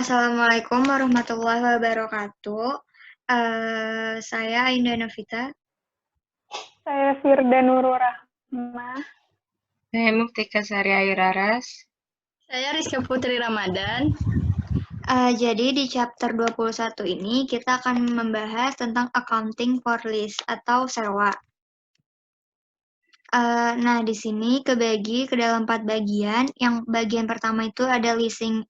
Assalamualaikum warahmatullahi wabarakatuh. Saya Ainda Novita. Saya Firda Nurul Rahmah. Saya Muftika Sari Airaras. Saya Rizka Putri Ramadan. Jadi di chapter 21 ini kita akan membahas tentang accounting for lease atau sewa. Nah, di sini kebagi ke dalam 4 bagian. Yang bagian pertama itu ada leasing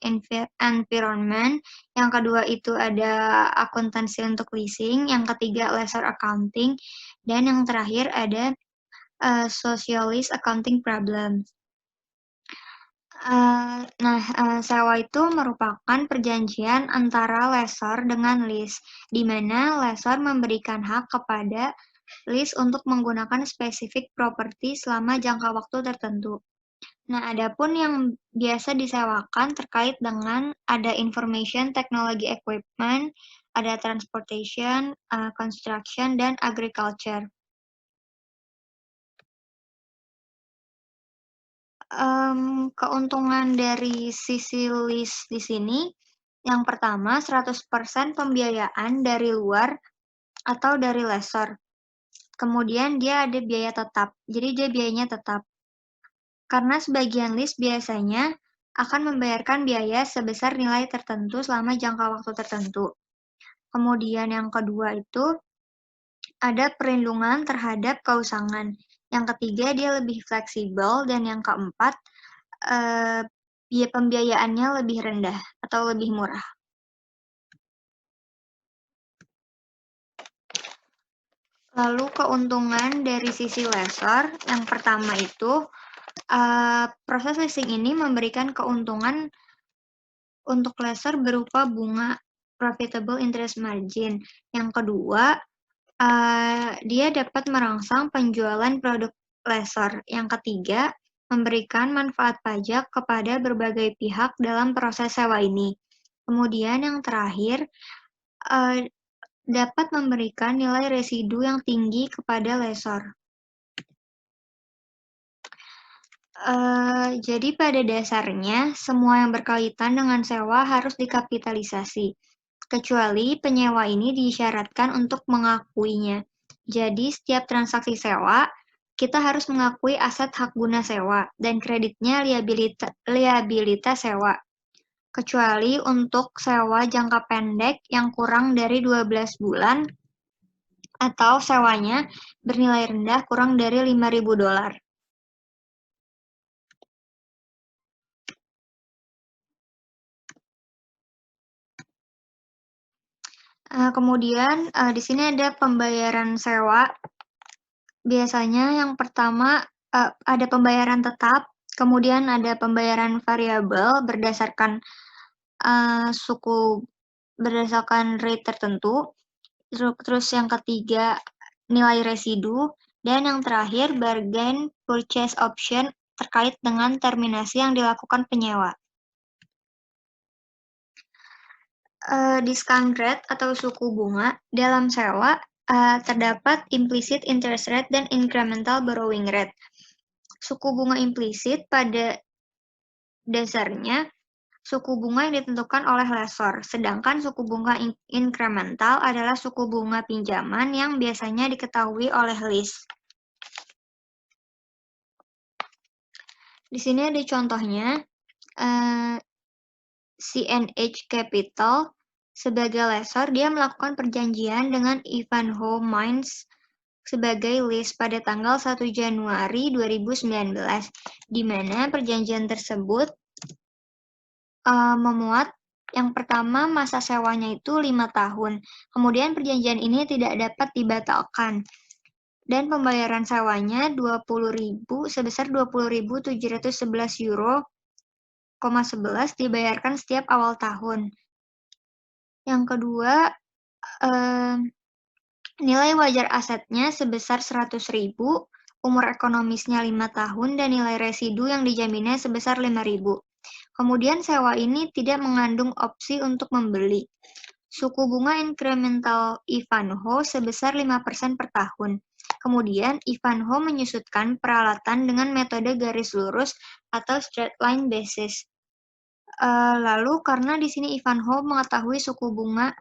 environment, yang kedua itu ada akuntansi untuk leasing, yang ketiga lessor accounting, dan yang terakhir ada socialist accounting problem. Sewa itu merupakan perjanjian antara lessor dengan lease, di mana lessor memberikan hak kepada lease untuk menggunakan spesifik properti selama jangka waktu tertentu. Nah, adapun yang biasa disewakan terkait dengan ada information technology equipment, ada transportation, construction, dan agriculture. Keuntungan dari sisi lease di sini, yang pertama 100% pembiayaan dari luar atau dari lessor. Kemudian dia ada biaya tetap, jadi dia biayanya tetap. Karena sebagian lease biasanya akan membayarkan biaya sebesar nilai tertentu selama jangka waktu tertentu. Kemudian yang kedua itu ada perlindungan terhadap keusangan. Yang ketiga dia lebih fleksibel, dan yang keempat biaya pembiayaannya lebih rendah atau lebih murah. Lalu keuntungan dari sisi lessor, yang pertama itu proses leasing ini memberikan keuntungan untuk lessor berupa bunga profitable interest margin. Yang kedua, dia dapat merangsang penjualan produk lessor. Yang ketiga, memberikan manfaat pajak kepada berbagai pihak dalam proses sewa ini. Kemudian yang terakhir, dapat memberikan nilai residu yang tinggi kepada lessor. Jadi pada dasarnya, semua yang berkaitan dengan sewa harus dikapitalisasi, kecuali penyewa ini disyaratkan untuk mengakuinya. Jadi setiap transaksi sewa, kita harus mengakui aset hak guna sewa dan kreditnya liabilitas sewa. Kecuali untuk sewa jangka pendek yang kurang dari 12 bulan atau sewanya bernilai rendah kurang dari $5.000. Kemudian di sini ada pembayaran sewa. Biasanya yang pertama ada pembayaran tetap, kemudian ada pembayaran variabel berdasarkan berdasarkan rate tertentu. Terus yang ketiga nilai residu, dan yang terakhir bargain purchase option terkait dengan terminasi yang dilakukan penyewa. Discount rate atau suku bunga dalam sewa terdapat implicit interest rate dan incremental borrowing rate. Suku bunga implisit pada dasarnya suku bunga yang ditentukan oleh lessor, sedangkan suku bunga incremental adalah suku bunga pinjaman yang biasanya diketahui oleh lease. Di sini ada contohnya. CNH Capital sebagai lessor, dia melakukan perjanjian dengan Ivanhoe Mines sebagai lease pada tanggal 1 Januari 2019, di mana perjanjian tersebut memuat yang pertama masa sewanya itu 5 tahun. Kemudian perjanjian ini tidak dapat dibatalkan. Dan pembayaran sewanya 20.000 sebesar 20.711 euro 11 dibayarkan setiap awal tahun. Yang kedua, nilai wajar asetnya sebesar 100.000, umur ekonomisnya 5 tahun, dan nilai residu yang dijaminnya sebesar 5.000. Kemudian sewa ini tidak mengandung opsi untuk membeli. Suku bunga incremental Ivanhoe sebesar 5% per tahun. Kemudian Ivanhoe menyusutkan peralatan dengan metode garis lurus atau straight line basis. Lalu karena di sini Ivanhoe mengetahui suku bunga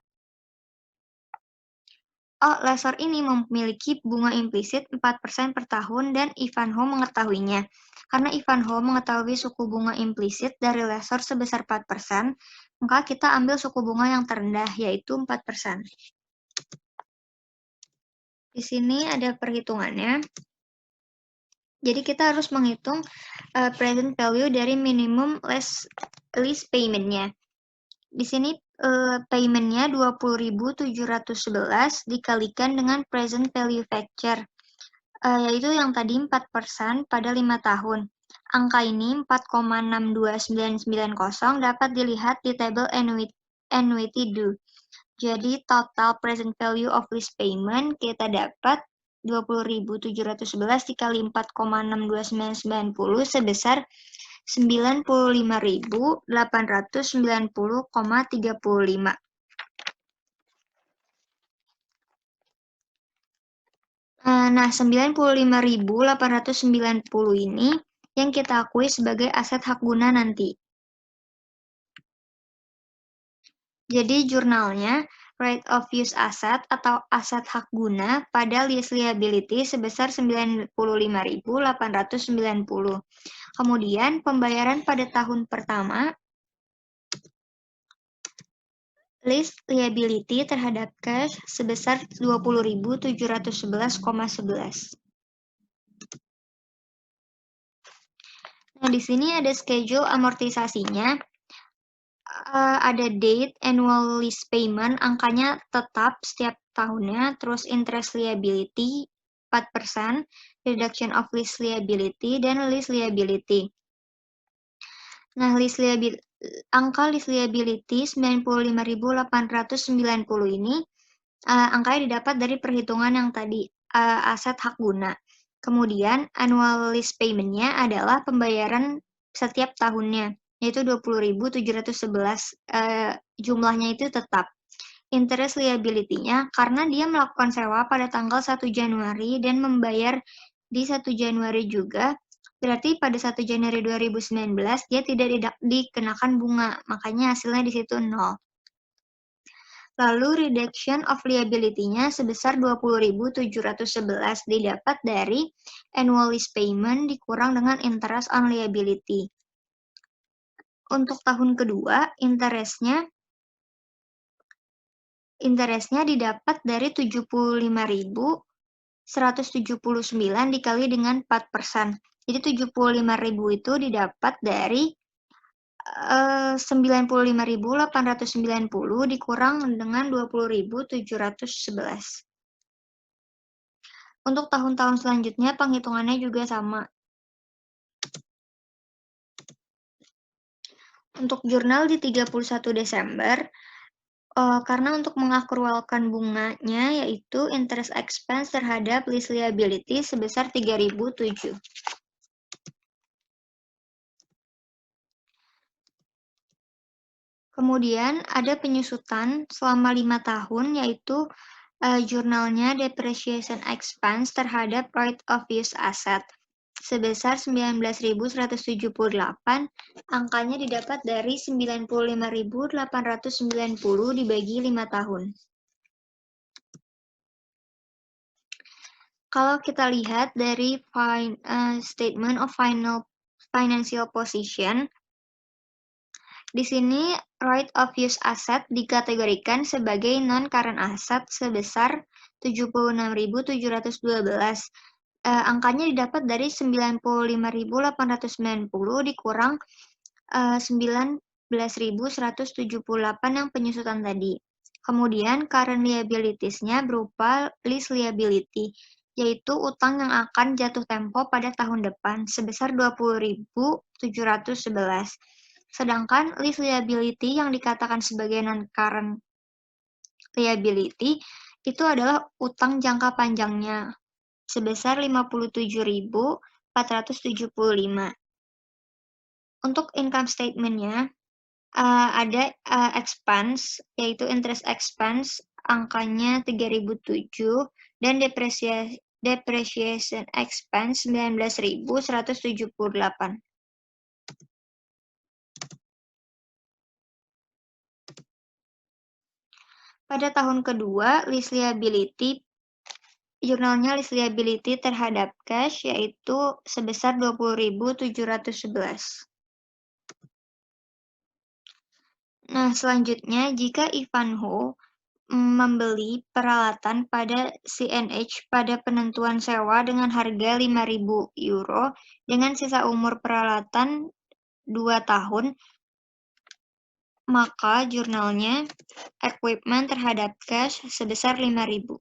lessor ini memiliki bunga implisit 4% per tahun dan Ivanhoe mengetahuinya. Karena Ivanhoe mengetahui suku bunga implisit dari lessor sebesar 4%, maka kita ambil suku bunga yang terendah, yaitu 4%. Di sini ada perhitungannya. Jadi kita harus menghitung present value dari minimum lease payment-nya. Di sini payment-nya 20.711 dikalikan dengan present value factor, yaitu yang tadi 4% pada 5 tahun. Angka ini 4,62990 dapat dilihat di tabel annuity due. Jadi total present value of lease payment kita dapat 20.711 dikali 4,62990 sebesar 95.890,35. Nah, 95.890 ini yang kita akui sebagai aset hak guna nanti. Jadi jurnalnya right of use asset atau aset hak guna pada lease liability sebesar 95.890. Kemudian pembayaran pada tahun pertama lease liability terhadap cash sebesar 20.711,11. Nah, di sini ada schedule amortisasinya. Ada date, annual lease payment, angkanya tetap setiap tahunnya, terus interest liability 4%, reduction of lease liability, dan lease liability. Nah, angka lease liability 95.890 ini, angkanya didapat dari perhitungan yang tadi, aset hak guna. Kemudian, annual lease payment-nya adalah pembayaran setiap tahunnya, yaitu 20.711, jumlahnya itu tetap. Interest liability-nya, karena dia melakukan sewa pada tanggal 1 Januari dan membayar di 1 Januari juga, berarti pada 1 Januari 2019 dia tidak dikenakan bunga, makanya hasilnya di situ 0. Lalu reduction of liability-nya sebesar 20.711 didapat dari annual lease payment dikurang dengan interest on liability. Untuk tahun kedua, interestnya didapat dari 75.179 dikali dengan 4%. Jadi 75.000 itu didapat dari 95.890 dikurang dengan 20.711. Untuk tahun-tahun selanjutnya penghitungannya juga sama. Untuk jurnal di 31 Desember, karena untuk mengakrualkan bunganya yaitu interest expense terhadap lease liability sebesar 3.007. Kemudian ada penyusutan selama 5 tahun yaitu jurnalnya depreciation expense terhadap right of use asset sebesar 19.178, angkanya didapat dari 95.890 dibagi 5 tahun. Kalau kita lihat dari statement of financial position, di sini right of use asset dikategorikan sebagai non-current asset sebesar 76.712. Angkanya didapat dari 95.890 dikurang 19.178 yang penyusutan tadi. Kemudian current liabilities-nya berupa lease liability, yaitu utang yang akan jatuh tempo pada tahun depan sebesar 20.711. Sedangkan lease liability yang dikatakan sebagai non-current liability itu adalah utang jangka panjangnya sebesar 57.475. Untuk income statement-nya ada expense yaitu interest expense angkanya 3.007 dan depreciation expense 19.178. Pada tahun kedua, jurnalnya list liability terhadap cash yaitu sebesar 20.711. Nah, selanjutnya jika Ivanhoe membeli peralatan pada CNH pada penentuan sewa dengan harga 5.000 euro dengan sisa umur peralatan 2 tahun, maka jurnalnya equipment terhadap cash sebesar 5.000.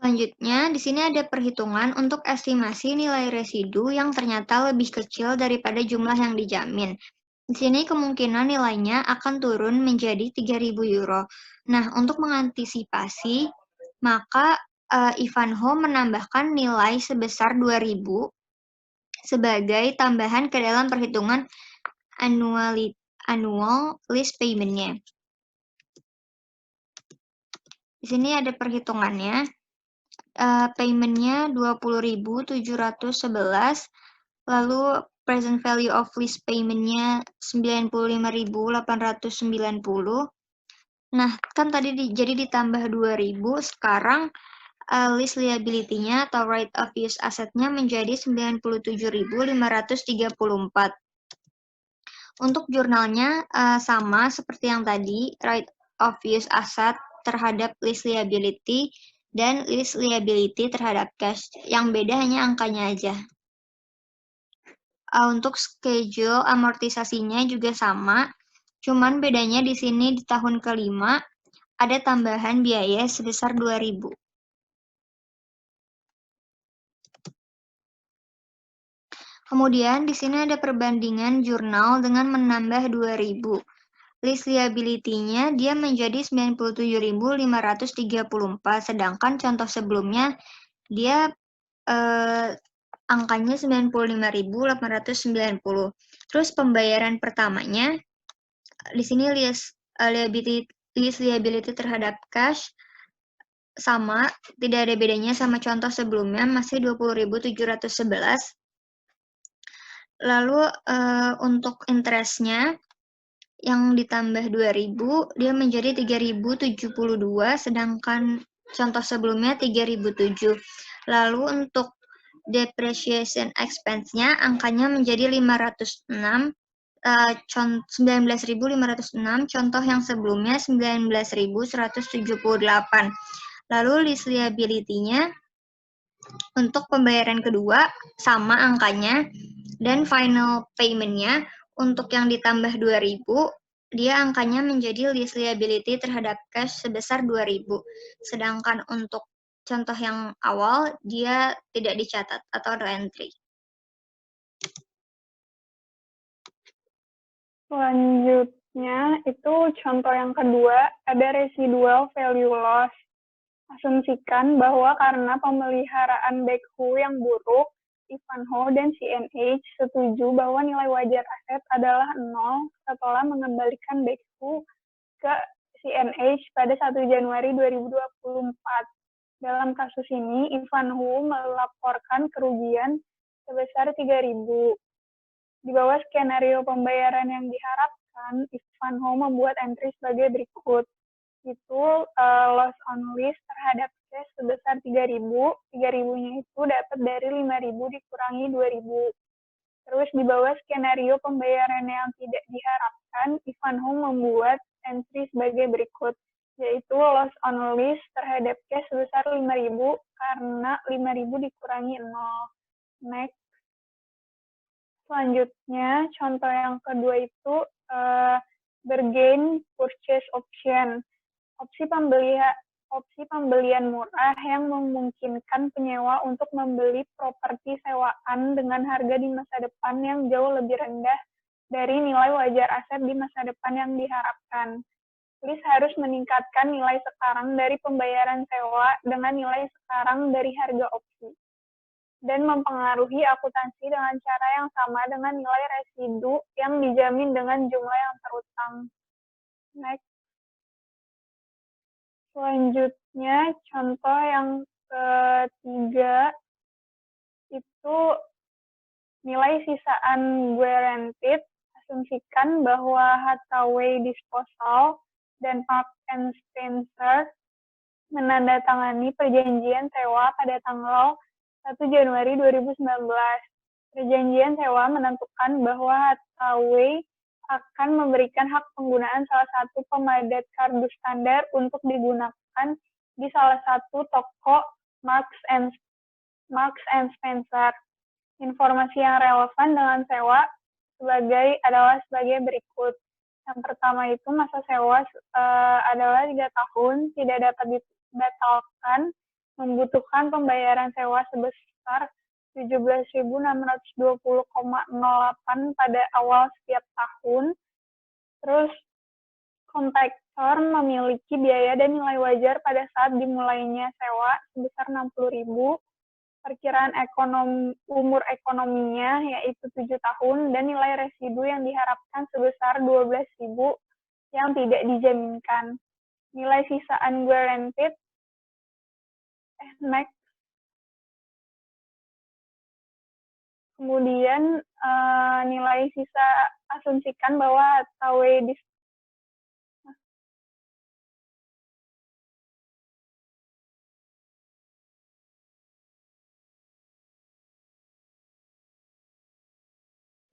Selanjutnya, di sini ada perhitungan untuk estimasi nilai residu yang ternyata lebih kecil daripada jumlah yang dijamin. Di sini kemungkinan nilainya akan turun menjadi 3.000 euro. Nah, untuk mengantisipasi, maka Ivanhoe menambahkan nilai sebesar 2.000 sebagai tambahan ke dalam perhitungan annual lease payment-nya. Di sini ada perhitungannya. Payment-nya 20.711, lalu present value of lease payment-nya 95.890. Nah, kan tadi jadi ditambah 2.000, sekarang lease liability-nya atau right of use asset-nya menjadi 97.534. Untuk jurnalnya sama seperti yang tadi, right of use asset terhadap lease liability dan lease liability terhadap cash. Yang beda hanya angkanya aja. Untuk schedule amortisasinya juga sama, cuman bedanya di sini di tahun kelima ada tambahan biaya sebesar 2.000. Kemudian di sini ada perbandingan jurnal dengan menambah 2.000. List liability-nya dia menjadi 97.534, sedangkan contoh sebelumnya dia angkanya 95.890. Terus pembayaran pertamanya di sini list liability terhadap cash sama, tidak ada bedanya sama contoh sebelumnya, masih 20.711. Lalu untuk interest-nya yang ditambah 2.000, dia menjadi 3.072, sedangkan contoh sebelumnya 3.007. Lalu untuk depreciation expense-nya, angkanya menjadi 506, 19.506, contoh yang sebelumnya 19.178. Lalu list liability-nya untuk pembayaran kedua sama angkanya, dan final payment-nya untuk yang ditambah 2.000, dia angkanya menjadi lease liability terhadap cash sebesar 2.000. Sedangkan untuk contoh yang awal, dia tidak dicatat atau no entry. Selanjutnya, itu contoh yang kedua, ada residual value loss. Asumsikan bahwa karena pemeliharaan backhoe yang buruk, Ivanhoe dan CNH setuju bahwa nilai wajar aset adalah 0 setelah mengembalikan backhoe ke CNH pada 1 Januari 2024. Dalam kasus ini, Ivanhoe melaporkan kerugian sebesar 3.000. Di bawah skenario pembayaran yang diharapkan, Ivanhoe membuat entry sebagai berikut. Itu loss on lease terhadap cash sebesar 3.000. 3.000-nya itu dapat dari 5.000 dikurangi 2.000. Terus di bawah skenario pembayaran yang tidak diharapkan, Ivanhoe membuat entry sebagai berikut, yaitu loss on lease terhadap cash sebesar 5.000 karena 5.000 dikurangi 0. Next. Selanjutnya, contoh yang kedua itu bargain purchase option. Opsi pembelian murah yang memungkinkan penyewa untuk membeli properti sewaan dengan harga di masa depan yang jauh lebih rendah dari nilai wajar aset di masa depan yang diharapkan. Lease harus meningkatkan nilai sekarang dari pembayaran sewa dengan nilai sekarang dari harga opsi, dan mempengaruhi akuntansi dengan cara yang sama dengan nilai residu yang dijamin dengan jumlah yang terutang. Next. Selanjutnya, contoh yang ketiga itu Nilai sisaan guaranteed asumsikan bahwa Hathaway Disposal dan Marks and Spencer menandatangani perjanjian sewa pada tanggal 1 Januari 2019. Perjanjian sewa menentukan bahwa Hathaway akan memberikan hak penggunaan salah satu pemadat kardus standar untuk digunakan di salah satu toko Marks and Spencer. Informasi yang relevan dengan sewa adalah sebagai berikut. Yang pertama itu masa sewa adalah 3 tahun, tidak dapat dibatalkan, membutuhkan pembayaran sewa sebesar 17.620,08 pada awal setiap tahun. Terus kontraktor memiliki biaya dan nilai wajar pada saat dimulainya sewa sebesar 60.000. Perkiraan umur ekonominya yaitu 7 tahun dan nilai residu yang diharapkan sebesar 12.000 yang tidak dijaminkan. Nilai sisaan guaranteed next. Kemudian nilai sisa asumsikan bahwa Hathaway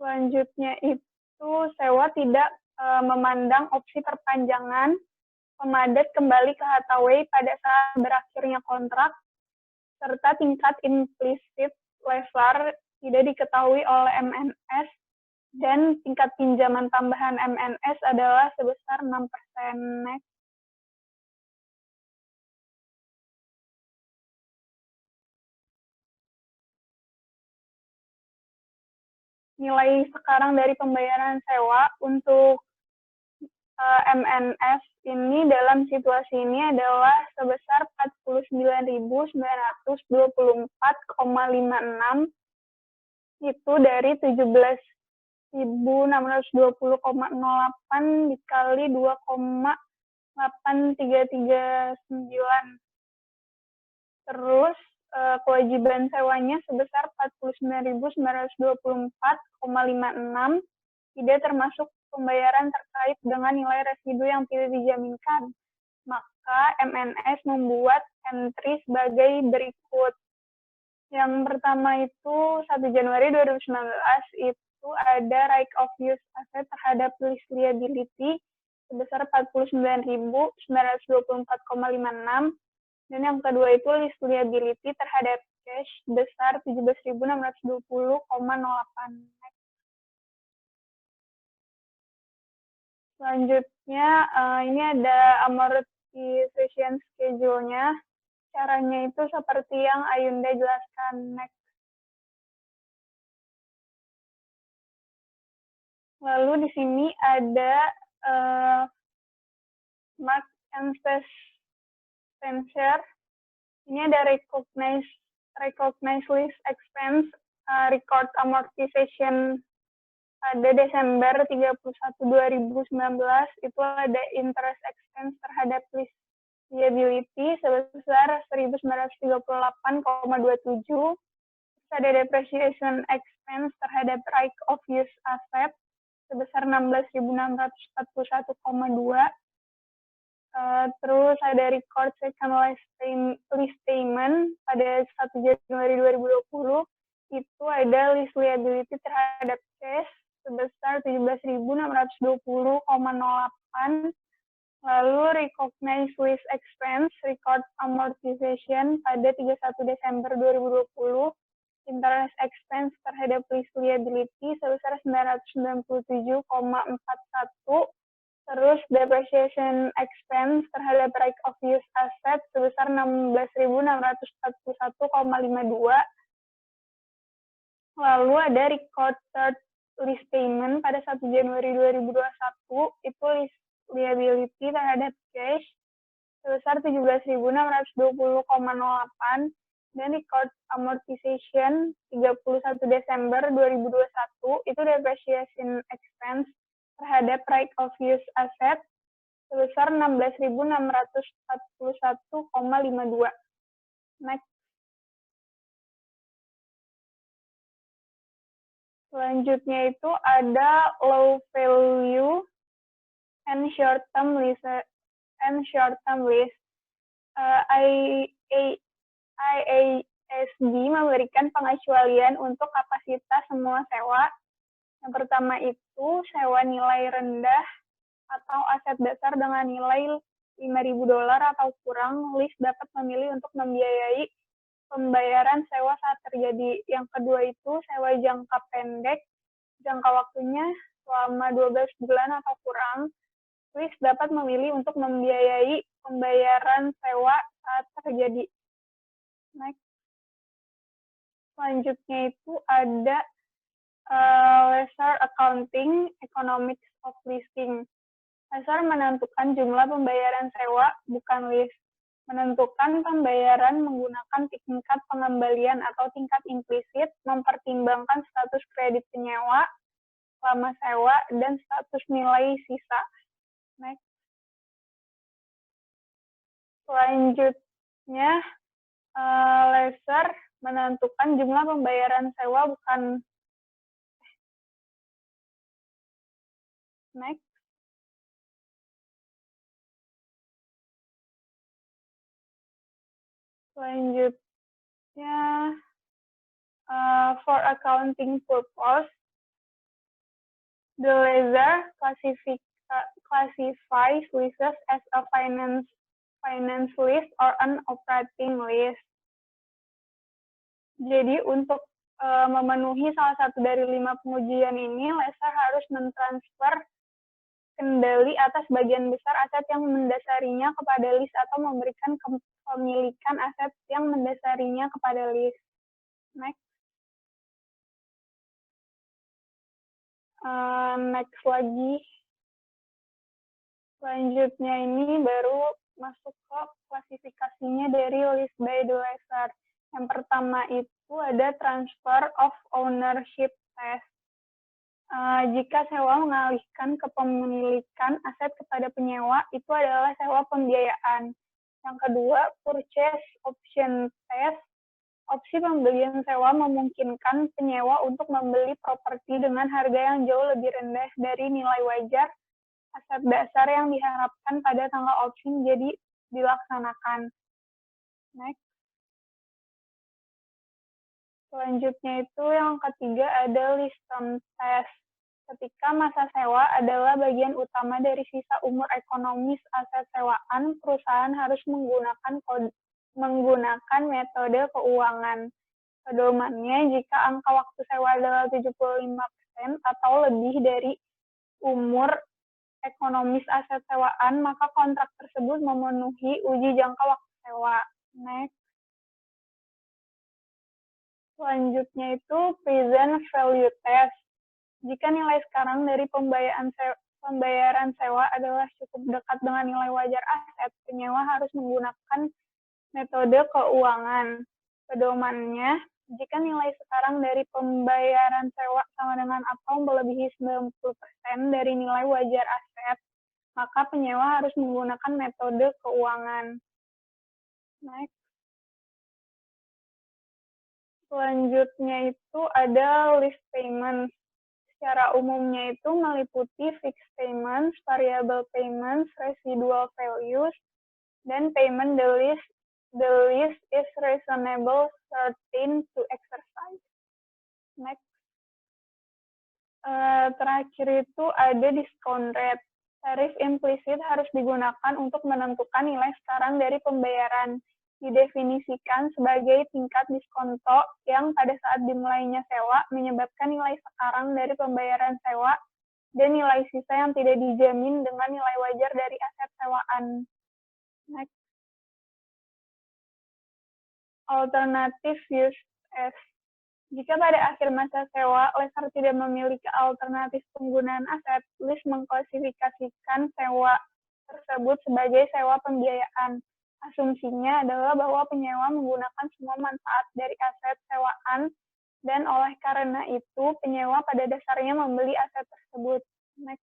selanjutnya itu sewa tidak memandang opsi perpanjangan pemadat kembali ke Hathaway pada saat berakhirnya kontrak, serta tingkat implisit lessor tidak diketahui oleh MNS, dan tingkat pinjaman tambahan MNS adalah sebesar 6%. Next. Nilai sekarang dari pembayaran sewa untuk MNS ini dalam situasi ini adalah sebesar 49.924,56, itu dari 17.620,08 dikali 2,8339. Terus kewajiban sewanya sebesar 49.924,56, tidak termasuk pembayaran terkait dengan nilai residu yang tidak dijaminkan. Maka MNS membuat entry sebagai berikut. Yang pertama itu 1 Januari 2019 itu ada right of use asset terhadap lease liability sebesar 49.924,56. Dan yang kedua itu lease liability terhadap cash sebesar 17.620,08. Selanjutnya, ini ada amortization schedule-nya. Caranya itu seperti yang Ayunda jelaskan. Next. Lalu di sini ada Marks and Spencer. Ini ada recognize lease expense, record amortization pada Desember 31, 2019, itu ada interest expense terhadap lease liability sebesar 1.938,27. Terus ada depreciation expense terhadap right of use asset sebesar 16.641,2. Terus ada record second lease payment pada 1 Januari 2020, itu ada lease liability terhadap cash sebesar 17.620,08. Lalu recognize lease expense, record amortization pada 31 Desember 2020, interest expense terhadap lease liability sebesar 997,41. Terus depreciation expense terhadap right of use asset sebesar 16.641,52. Lalu ada record third lease payment pada 1 Januari 2021, itu lease liability terhadap cash sebesar 17.620,08, dan record amortization 31 Desember 2021, itu depreciation expense terhadap right of use asset sebesar 16.641,52. Next. Selanjutnya itu ada low value and short term list. IASB memberikan pengecualian untuk kapasitas semua sewa. Yang pertama itu sewa nilai rendah atau aset dasar dengan nilai $5.000 atau kurang, list dapat memilih untuk membiayai pembayaran sewa saat terjadi. Yang kedua itu sewa jangka pendek, jangka waktunya selama 12 bulan atau kurang, list dapat memilih untuk membiayai pembayaran sewa saat terjadi. Next. Selanjutnya itu ada lesser accounting economics of leasing. Lesser menentukan jumlah pembayaran sewa, bukan list. Menentukan pembayaran menggunakan tingkat pengembalian atau tingkat implisit, mempertimbangkan status kredit penyewa, lama sewa, dan status nilai sisa. Next. Selanjutnya, lesser menentukan jumlah pembayaran sewa, bukan. Next. Selanjutnya, for accounting purpose, the lessor classifies leases as a finance lease or an operating lease. Jadi untuk memenuhi salah satu dari 5 pengujian ini, lessor harus mentransfer kendali atas bagian besar aset yang mendasarinya kepada lease atau memberikan kepemilikan aset yang mendasarinya kepada lease. Next. Next lagi. Selanjutnya ini baru masuk ke klasifikasinya dari list by the lessor. Yang pertama itu ada transfer of ownership test. Jika sewa mengalihkan kepemilikan aset kepada penyewa, itu adalah sewa pembiayaan. Yang kedua, purchase option test. Opsi pembelian sewa memungkinkan penyewa untuk membeli properti dengan harga yang jauh lebih rendah dari nilai wajar aset dasar yang diharapkan pada tanggal opsi jadi dilaksanakan. Next. Selanjutnya itu yang ketiga ada lease term test. Ketika masa sewa adalah bagian utama dari sisa umur ekonomis aset sewaan, perusahaan harus menggunakan metode keuangan. Pedomannya, jika angka waktu sewa adalah 75% atau lebih dari umur ekonomis aset sewaan, maka kontrak tersebut memenuhi uji jangka waktu sewa. Next. Selanjutnya itu present value test. Jika nilai sekarang dari pembayaran sewa adalah cukup dekat dengan nilai wajar aset, penyewa harus menggunakan metode keuangan. Pedomannya, jika nilai sekarang dari pembayaran sewa sama dengan atau melebihi 90% dari nilai wajar aset, maka penyewa harus menggunakan metode keuangan. Next. Selanjutnya itu ada list payments. Secara umumnya itu meliputi fixed payments, variable payments, residual values, dan payment the lease is reasonable certain to exercise. Next. Terakhir itu ada discount rate. Tarif implisit harus digunakan untuk menentukan nilai sekarang dari pembayaran. Didefinisikan sebagai tingkat diskonto yang pada saat dimulainya sewa menyebabkan nilai sekarang dari pembayaran sewa dan nilai sisa yang tidak dijamin dengan nilai wajar dari aset sewaan. Next. Alternative use as. Jika pada akhir masa sewa, lessor tidak memiliki alternatif penggunaan aset, list mengklasifikasikan sewa tersebut sebagai sewa pembiayaan. Asumsinya adalah bahwa penyewa menggunakan semua manfaat dari aset sewaan, dan oleh karena itu, penyewa pada dasarnya membeli aset tersebut. Next.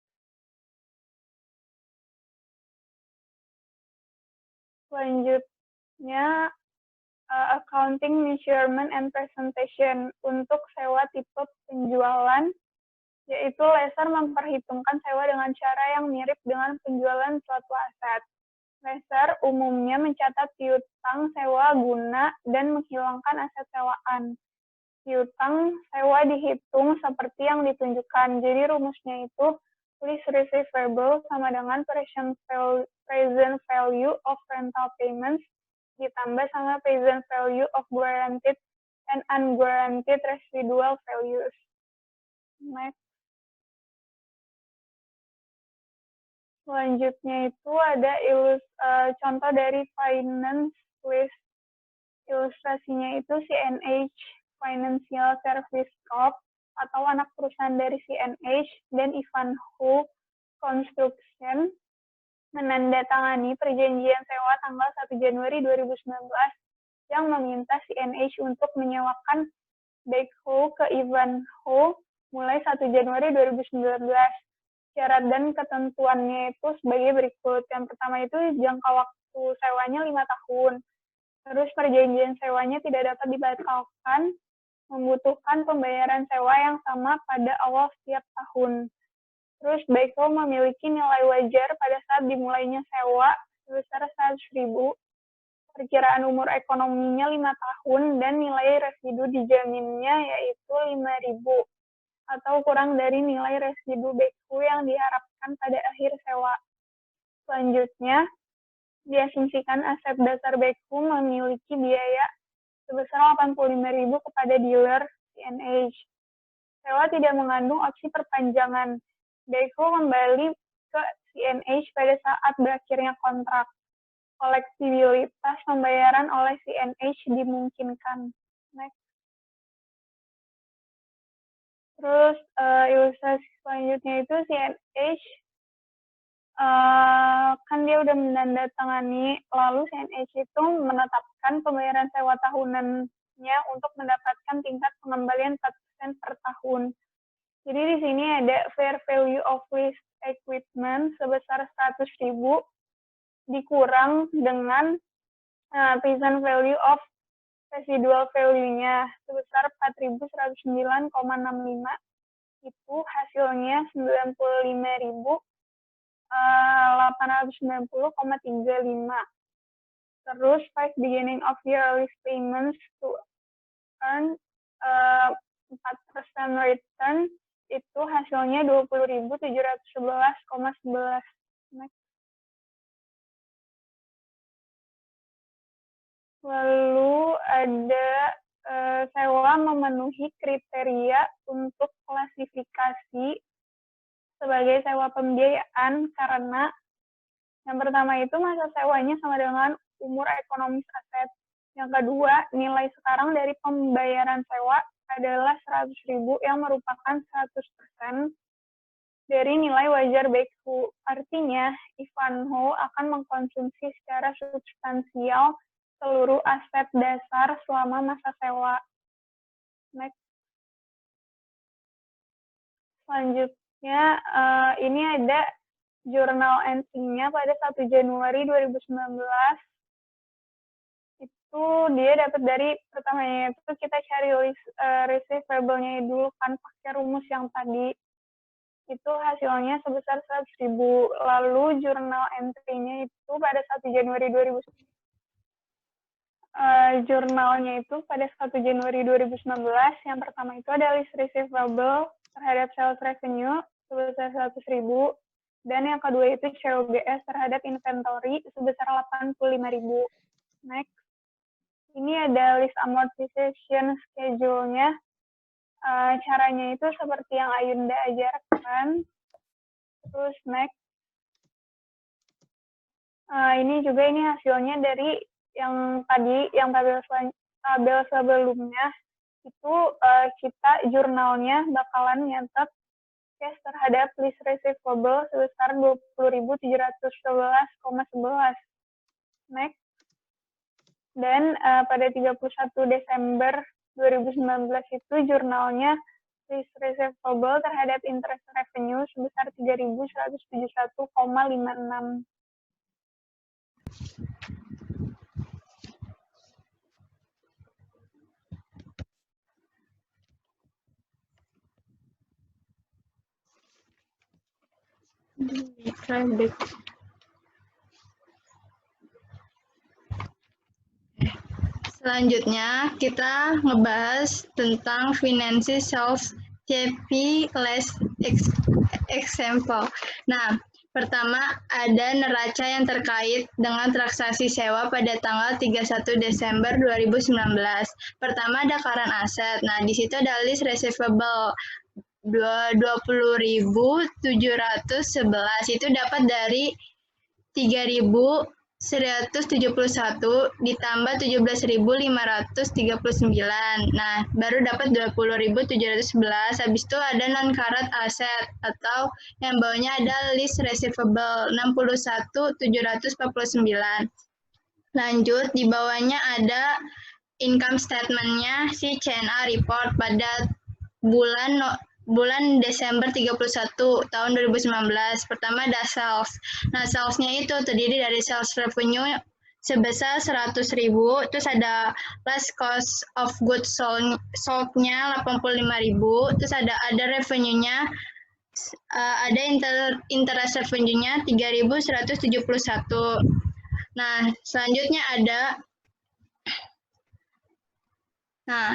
Selanjutnya, accounting, measurement, and presentation. Untuk sewa tipe penjualan, yaitu Lesser memperhitungkan sewa dengan cara yang mirip dengan penjualan suatu aset. Lesser umumnya mencatat piutang sewa guna dan menghilangkan aset sewaan. Piutang sewa dihitung seperti yang ditunjukkan. Jadi rumusnya itu lease receivable sama dengan present value of rental payments ditambah sama present value of guaranteed and unguaranteed residual values. Next. Selanjutnya itu ada contoh dari finance list. Ilustrasinya itu CNH Financial Service Corp atau anak perusahaan dari CNH dan Ivanhoe Construction menandatangani perjanjian sewa tanggal 1 Januari 2019 yang meminta CNH untuk menyewakan backhoe ke Ivanhoe mulai 1 Januari 2019. Syarat dan ketentuannya itu sebagai berikut. Yang pertama itu jangka waktu sewanya 5 tahun. Terus perjanjian sewanya tidak dapat dibatalkan, membutuhkan pembayaran sewa yang sama pada awal setiap tahun. Terus backhoe memiliki nilai wajar pada saat dimulainya sewa sebesar 100.000. Perkiraan umur ekonominya 5 tahun dan nilai residu dijaminnya yaitu 5.000. Atau kurang dari nilai residu backhoe yang diharapkan pada akhir sewa. Selanjutnya, diasumsikan aset dasar backhoe memiliki biaya sebesar 85.000 kepada dealer CNH. Sewa tidak mengandung opsi perpanjangan. Backhoe kembali ke CNH pada saat berakhirnya kontrak. Kolektibilitas pembayaran oleh CNH dimungkinkan. Next. Terus ilustrasi selanjutnya itu CNH kan dia udah menandatangani, lalu CNH itu menetapkan pembayaran sewa tahunannya untuk mendapatkan tingkat pengembalian 4% per tahun. Jadi di sini ada fair value of leased equipment sebesar 100.000 dikurang dengan present value of residual value-nya sebesar 4.109,65. Itu hasilnya 95.890,35. Terus five beginning of year lease payments to earn 4% return itu hasilnya 20.711,11. Lalu ada sewa memenuhi kriteria untuk klasifikasi sebagai sewa pembiayaan karena yang pertama itu masa sewanya sama dengan umur ekonomis aset. Yang kedua, nilai sekarang dari pembayaran sewa adalah 100.000 yang merupakan 100% dari nilai wajar backhoe. Artinya, Ivanhoe akan mengkonsumsi secara substansial seluruh aset dasar selama masa sewa. Next. Selanjutnya, ini ada jurnal entry-nya pada 1 Januari 2019. Itu dia dapat dari pertamanya itu kita cari receivable-nya dulu kan pakai rumus yang tadi. Itu hasilnya sebesar 100.000. Lalu jurnal entry-nya itu pada 1 Januari 2019. Jurnalnya itu pada 1 Januari 2019, yang pertama itu ada list receivable terhadap sales revenue sebesar 100.000, dan yang kedua itu COGS terhadap inventory sebesar 85.000. Next. Ini ada list amortization schedule-nya. Caranya itu seperti yang Ayunda ajarkan. Terus next. Ini juga hasilnya dari yang tadi, yang tabel sebelumnya, itu kita jurnalnya bakalan nyatet cash terhadap list receivable sebesar 20.711,11. Next. Dan pada 31 Desember 2019 itu jurnalnya list receivable terhadap interest revenue sebesar 3.171,56. Selanjutnya, kita ngebahas tentang financial sales CP less example. Nah, pertama ada neraca yang terkait dengan transaksi sewa pada tanggal 31 Desember 2019. Pertama ada current asset. Nah, di situ ada list receivable 20.711 itu dapat dari 3.171 ditambah 17.539. Nah, baru dapat 20.711. Habis itu ada non-current asset atau yang bawahnya ada list receivable 61.749. Lanjut, di bawahnya ada income statement-nya si CNA report pada bulan Desember 31 tahun 2019. Pertama ada sales. Nah, salesnya itu terdiri dari sales revenue sebesar 100.000, terus ada less cost of goods sold-nya 85.000, terus ada revenue-nya, ada interest revenue-nya 3.171. Nah, selanjutnya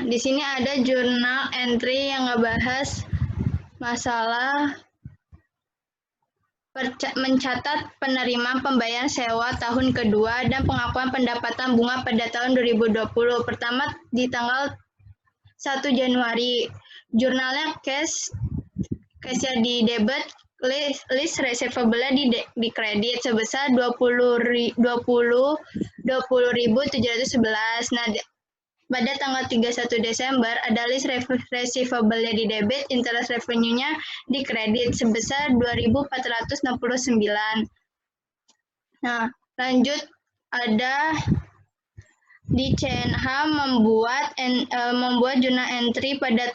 di sini ada jurnal entry yang ngebahas masalah mencatat penerimaan pembayaran sewa tahun kedua dan pengakuan pendapatan bunga pada tahun 2020. Pertama di tanggal 1 Januari. Jurnalnya cash-nya di debit, list receivable-nya di kredit sebesar 20.711. Nah, pada tanggal 31 Desember, ada list receivable-nya di debit, interest revenue-nya di kredit sebesar 2.469. Nah, lanjut ada di CNH membuat jurnal entry pada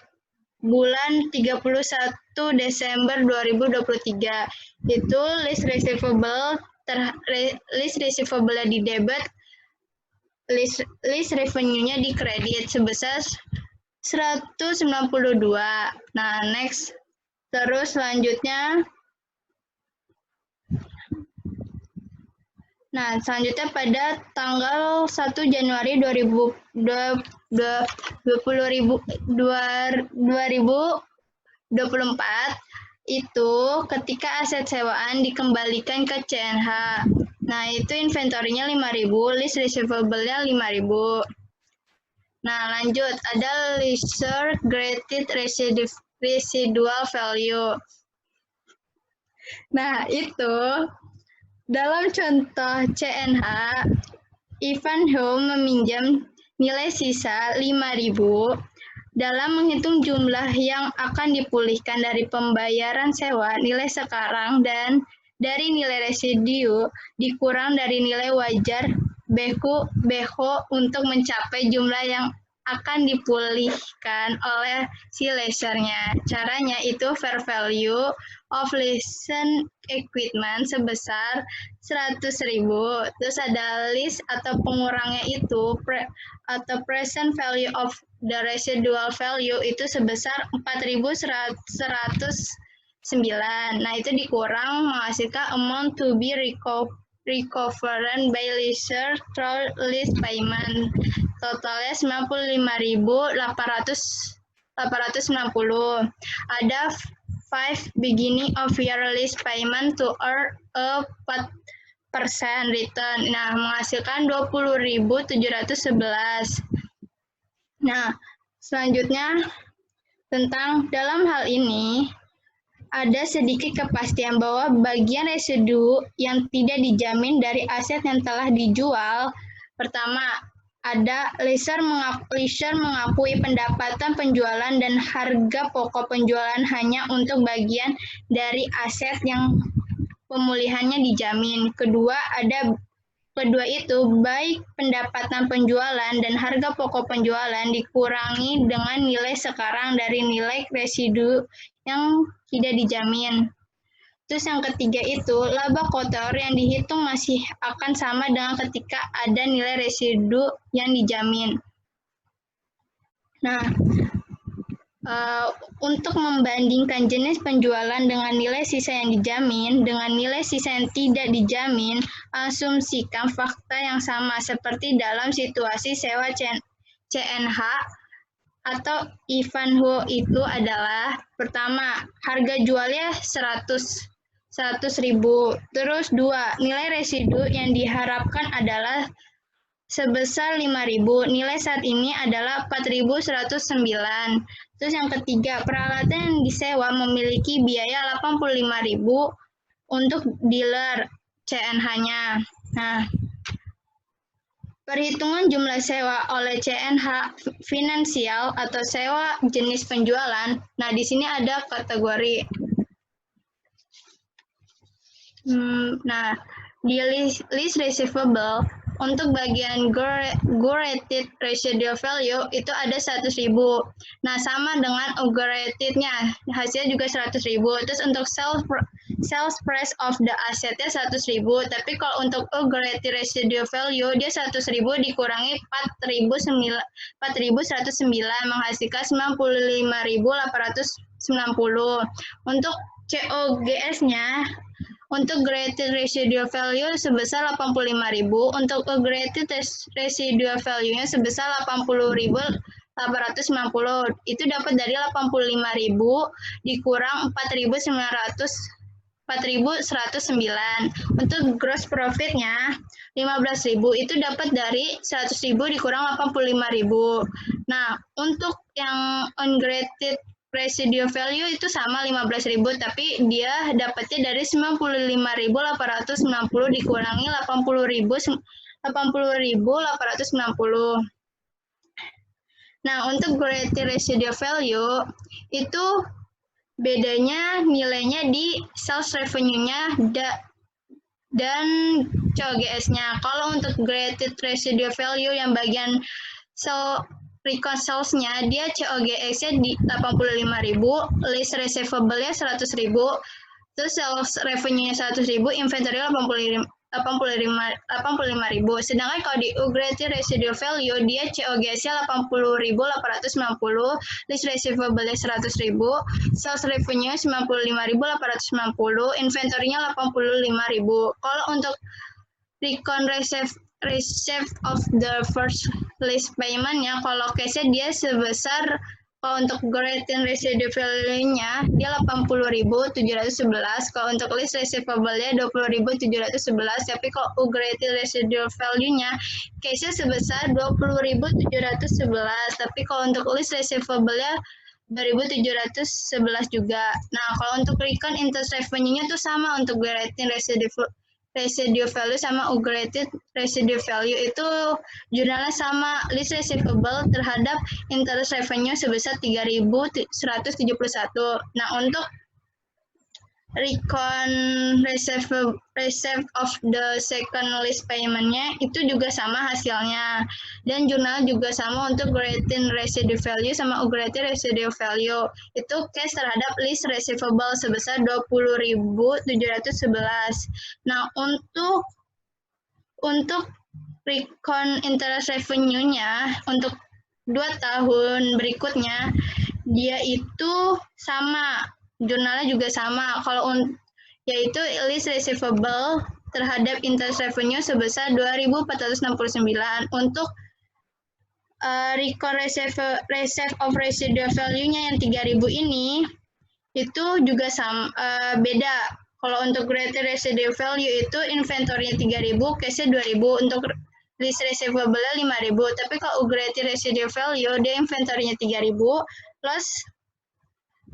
bulan 31 Desember 2023. Itu list receivable-nya di debit, list revenue-nya di kredit sebesar 192. Nah, next. Terus selanjutnya pada tanggal 1 Januari 2024 itu ketika aset sewaan dikembalikan ke CNH. Nah, itu inventory-nya 5.000, list receivable-nya 5.000. Nah, lanjut. Ada leisure graded residual value. Nah, itu dalam contoh CNH, Ivanhoe meminjam nilai sisa 5.000 dalam menghitung jumlah yang akan dipulihkan dari pembayaran sewa, nilai sekarang, dan dari nilai residu dikurang dari nilai wajar BEHO untuk mencapai jumlah yang akan dipulihkan oleh si lessernya. Caranya itu fair value of leased equipment sebesar 100.000. Terus ada list atau pengurangnya itu atau present value of the residual value itu sebesar 4.109. Nah, itu dikurang menghasilkan amount to be recovered by lessor through lease payment. Totalnya 95.890. Ada 5 beginning of year lease payment to earn a 4% return. Nah, menghasilkan 20.711. Nah, selanjutnya tentang dalam hal ini ada sedikit kepastian bahwa bagian residu yang tidak dijamin dari aset yang telah dijual. Pertama, ada lessor mengakui pendapatan penjualan dan harga pokok penjualan hanya untuk bagian dari aset yang pemulihannya dijamin. Kedua itu baik pendapatan penjualan dan harga pokok penjualan dikurangi dengan nilai sekarang dari nilai residu yang tidak dijamin. Terus yang ketiga itu laba kotor yang dihitung masih akan sama dengan ketika ada nilai residu yang dijamin. Nah, untuk membandingkan jenis penjualan dengan nilai sisa yang dijamin dengan nilai sisa yang tidak dijamin, asumsikan fakta yang sama seperti dalam situasi sewa CNH atau Ivanhoe itu adalah pertama, harga jualnya 100.000. Terus 2, nilai residu yang diharapkan adalah sebesar 5.000. Nilai saat ini adalah 4.109. Terus yang ketiga, peralatan yang disewa memiliki biaya 85.000 untuk dealer CNH-nya. Nah, perhitungan jumlah sewa oleh CNH finansial atau sewa jenis penjualan. Nah, di sini ada kategori. Nah, di list receivable untuk bagian guaranteed residual value itu ada 100.000. Nah, sama dengan guaranteed-nya, hasilnya juga 100.000. Terus untuk sales price of the asset-nya 100.000. Tapi kalau untuk guaranteed residual value dia 100.000 dikurangi 4.109 menghasilkan 95.890. Untuk COGS-nya untuk guaranteed residual value sebesar 85.000, untuk guaranteed residual value-nya sebesar 80.890. Itu dapat dari 85.000 dikurang 4.109. Untuk gross profit-nya 15.000 itu dapat dari 100.000 dikurang 85.000. Nah, untuk yang ungraded residual value itu sama 15.000, tapi dia dapatnya dari 95.890 dikurangi 80.890. Nah, untuk guaranteed residual value itu bedanya nilainya di sales revenue-nya dan COGS-nya. Kalau untuk guaranteed residual value yang bagian recon sales-nya, dia COGS-nya di 85.000, list receivable-nya 100.000, terus sales revenue-nya 100.000, inventory 85.000. Sedangkan kalau di guaranteed residual value, dia COGS-nya 80.890, list receivable-nya 100.000, sales revenue 95.890, inventory-nya 85.000. Kalau untuk recon receive of the first list payment-nya, kalau case-nya dia sebesar, kalau untuk guaranteed residual value-nya dia 80.711, kalau untuk list receivable-nya 20.711, tapi kalau guaranteed residual value-nya case-nya sebesar 20.711, tapi kalau untuk list receivable-nya 2.711 juga. Nah, kalau untuk recon interest revenue-nya tuh sama untuk guaranteed residual value sama guaranteed residual value itu jurnalnya sama, list receivable terhadap interest revenue sebesar 3.171. Nah, untuk recon receive of the second list payment-nya itu juga sama hasilnya, dan jurnal juga sama untuk guaranteed residual value sama guaranteed residual value itu cash terhadap list receivable sebesar 20.711. Nah, untuk recon interest revenue-nya untuk 2 tahun berikutnya dia itu sama, jurnalnya juga sama, kalau yaitu list receivable terhadap interest revenue sebesar 2.469. Untuk recon receive of residual value-nya yang 3.000 ini itu juga sama, beda. Kalau untuk guaranteed residual value itu inventory-nya 3.000, cash-nya 2.000, untuk list receivable-nya 5.000, tapi kalau guaranteed residual value dia inventory-nya 3.000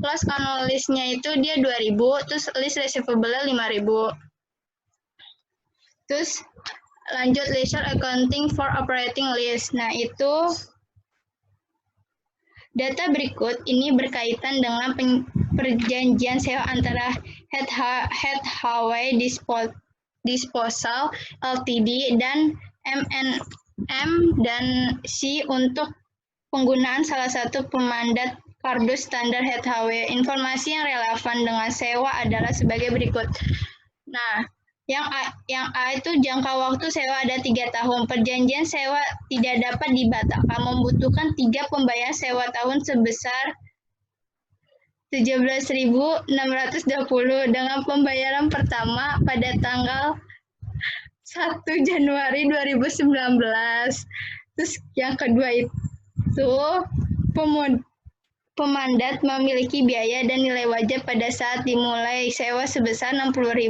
plus analysnya itu dia 2.000, terus list receivable-nya 5.000. Terus lanjut leisure accounting for operating list. Nah, itu data berikut ini berkaitan dengan perjanjian sewa antara Hathaway Disposal Ltd dan M&M dan C untuk penggunaan salah satu pemandat kardus standar Hathaway. Informasi yang relevan dengan sewa adalah sebagai berikut. Nah, yang A itu jangka waktu sewa ada 3 tahun. Perjanjian sewa tidak dapat dibatalkan, membutuhkan 3 pembayaran sewa tahun sebesar 17.620 dengan pembayaran pertama pada tanggal 1 Januari 2019. Terus yang kedua itu pemandat memiliki biaya dan nilai wajib pada saat dimulai sewa sebesar 60.000.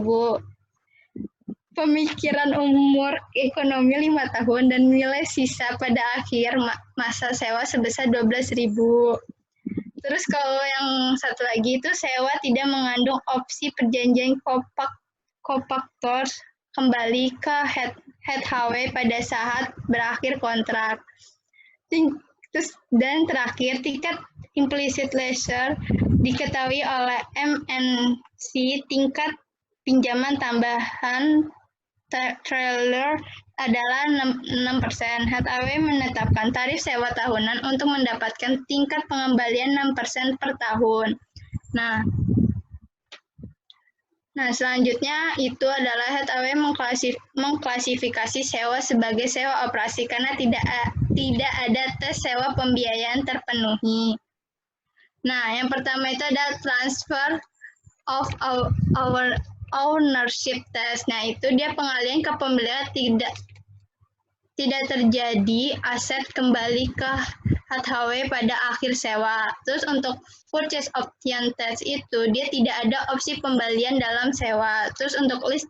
Pemikiran umur ekonomi 5 tahun dan nilai sisa pada akhir masa sewa sebesar 12.000. Terus kalau yang satu lagi itu sewa tidak mengandung opsi perjanjian kopaktor kembali ke head HW pada saat berakhir kontrak. Dan terakhir, tingkat implicit leisure diketahui oleh MNC tingkat pinjaman tambahan trailer adalah 6%. HW menetapkan tarif sewa tahunan untuk mendapatkan tingkat pengembalian 6% per tahun. Nah, selanjutnya itu adalah HW mengklasifikasi sewa sebagai sewa operasi karena tidak ada tes sewa pembiayaan terpenuhi. Nah, yang pertama itu adalah transfer of our ownership test. Nah, itu dia pengalihan kepemilikan tidak terjadi aset kembali ke HW pada akhir sewa. Terus untuk purchase option test itu dia tidak ada opsi pembalian dalam sewa. Terus untuk lease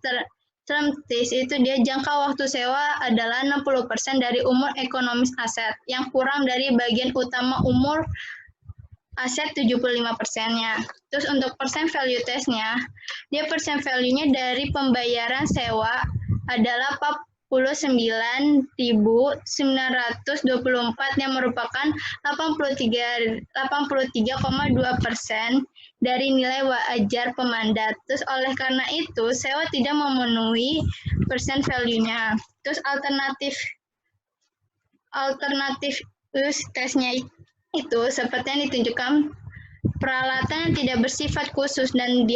term test itu dia jangka waktu sewa adalah 60% dari umur ekonomis aset yang kurang dari bagian utama umur aset 75%-nya. Terus untuk percent value test-nya, dia percent value-nya dari pembayaran sewa adalah 49.924 yang merupakan 83,2% dari nilai wajar pemandat. Terus oleh karena itu, sewa tidak memenuhi percent value-nya. Terus alternatif tesnya itu seperti yang ditunjukkan peralatan yang tidak bersifat khusus dan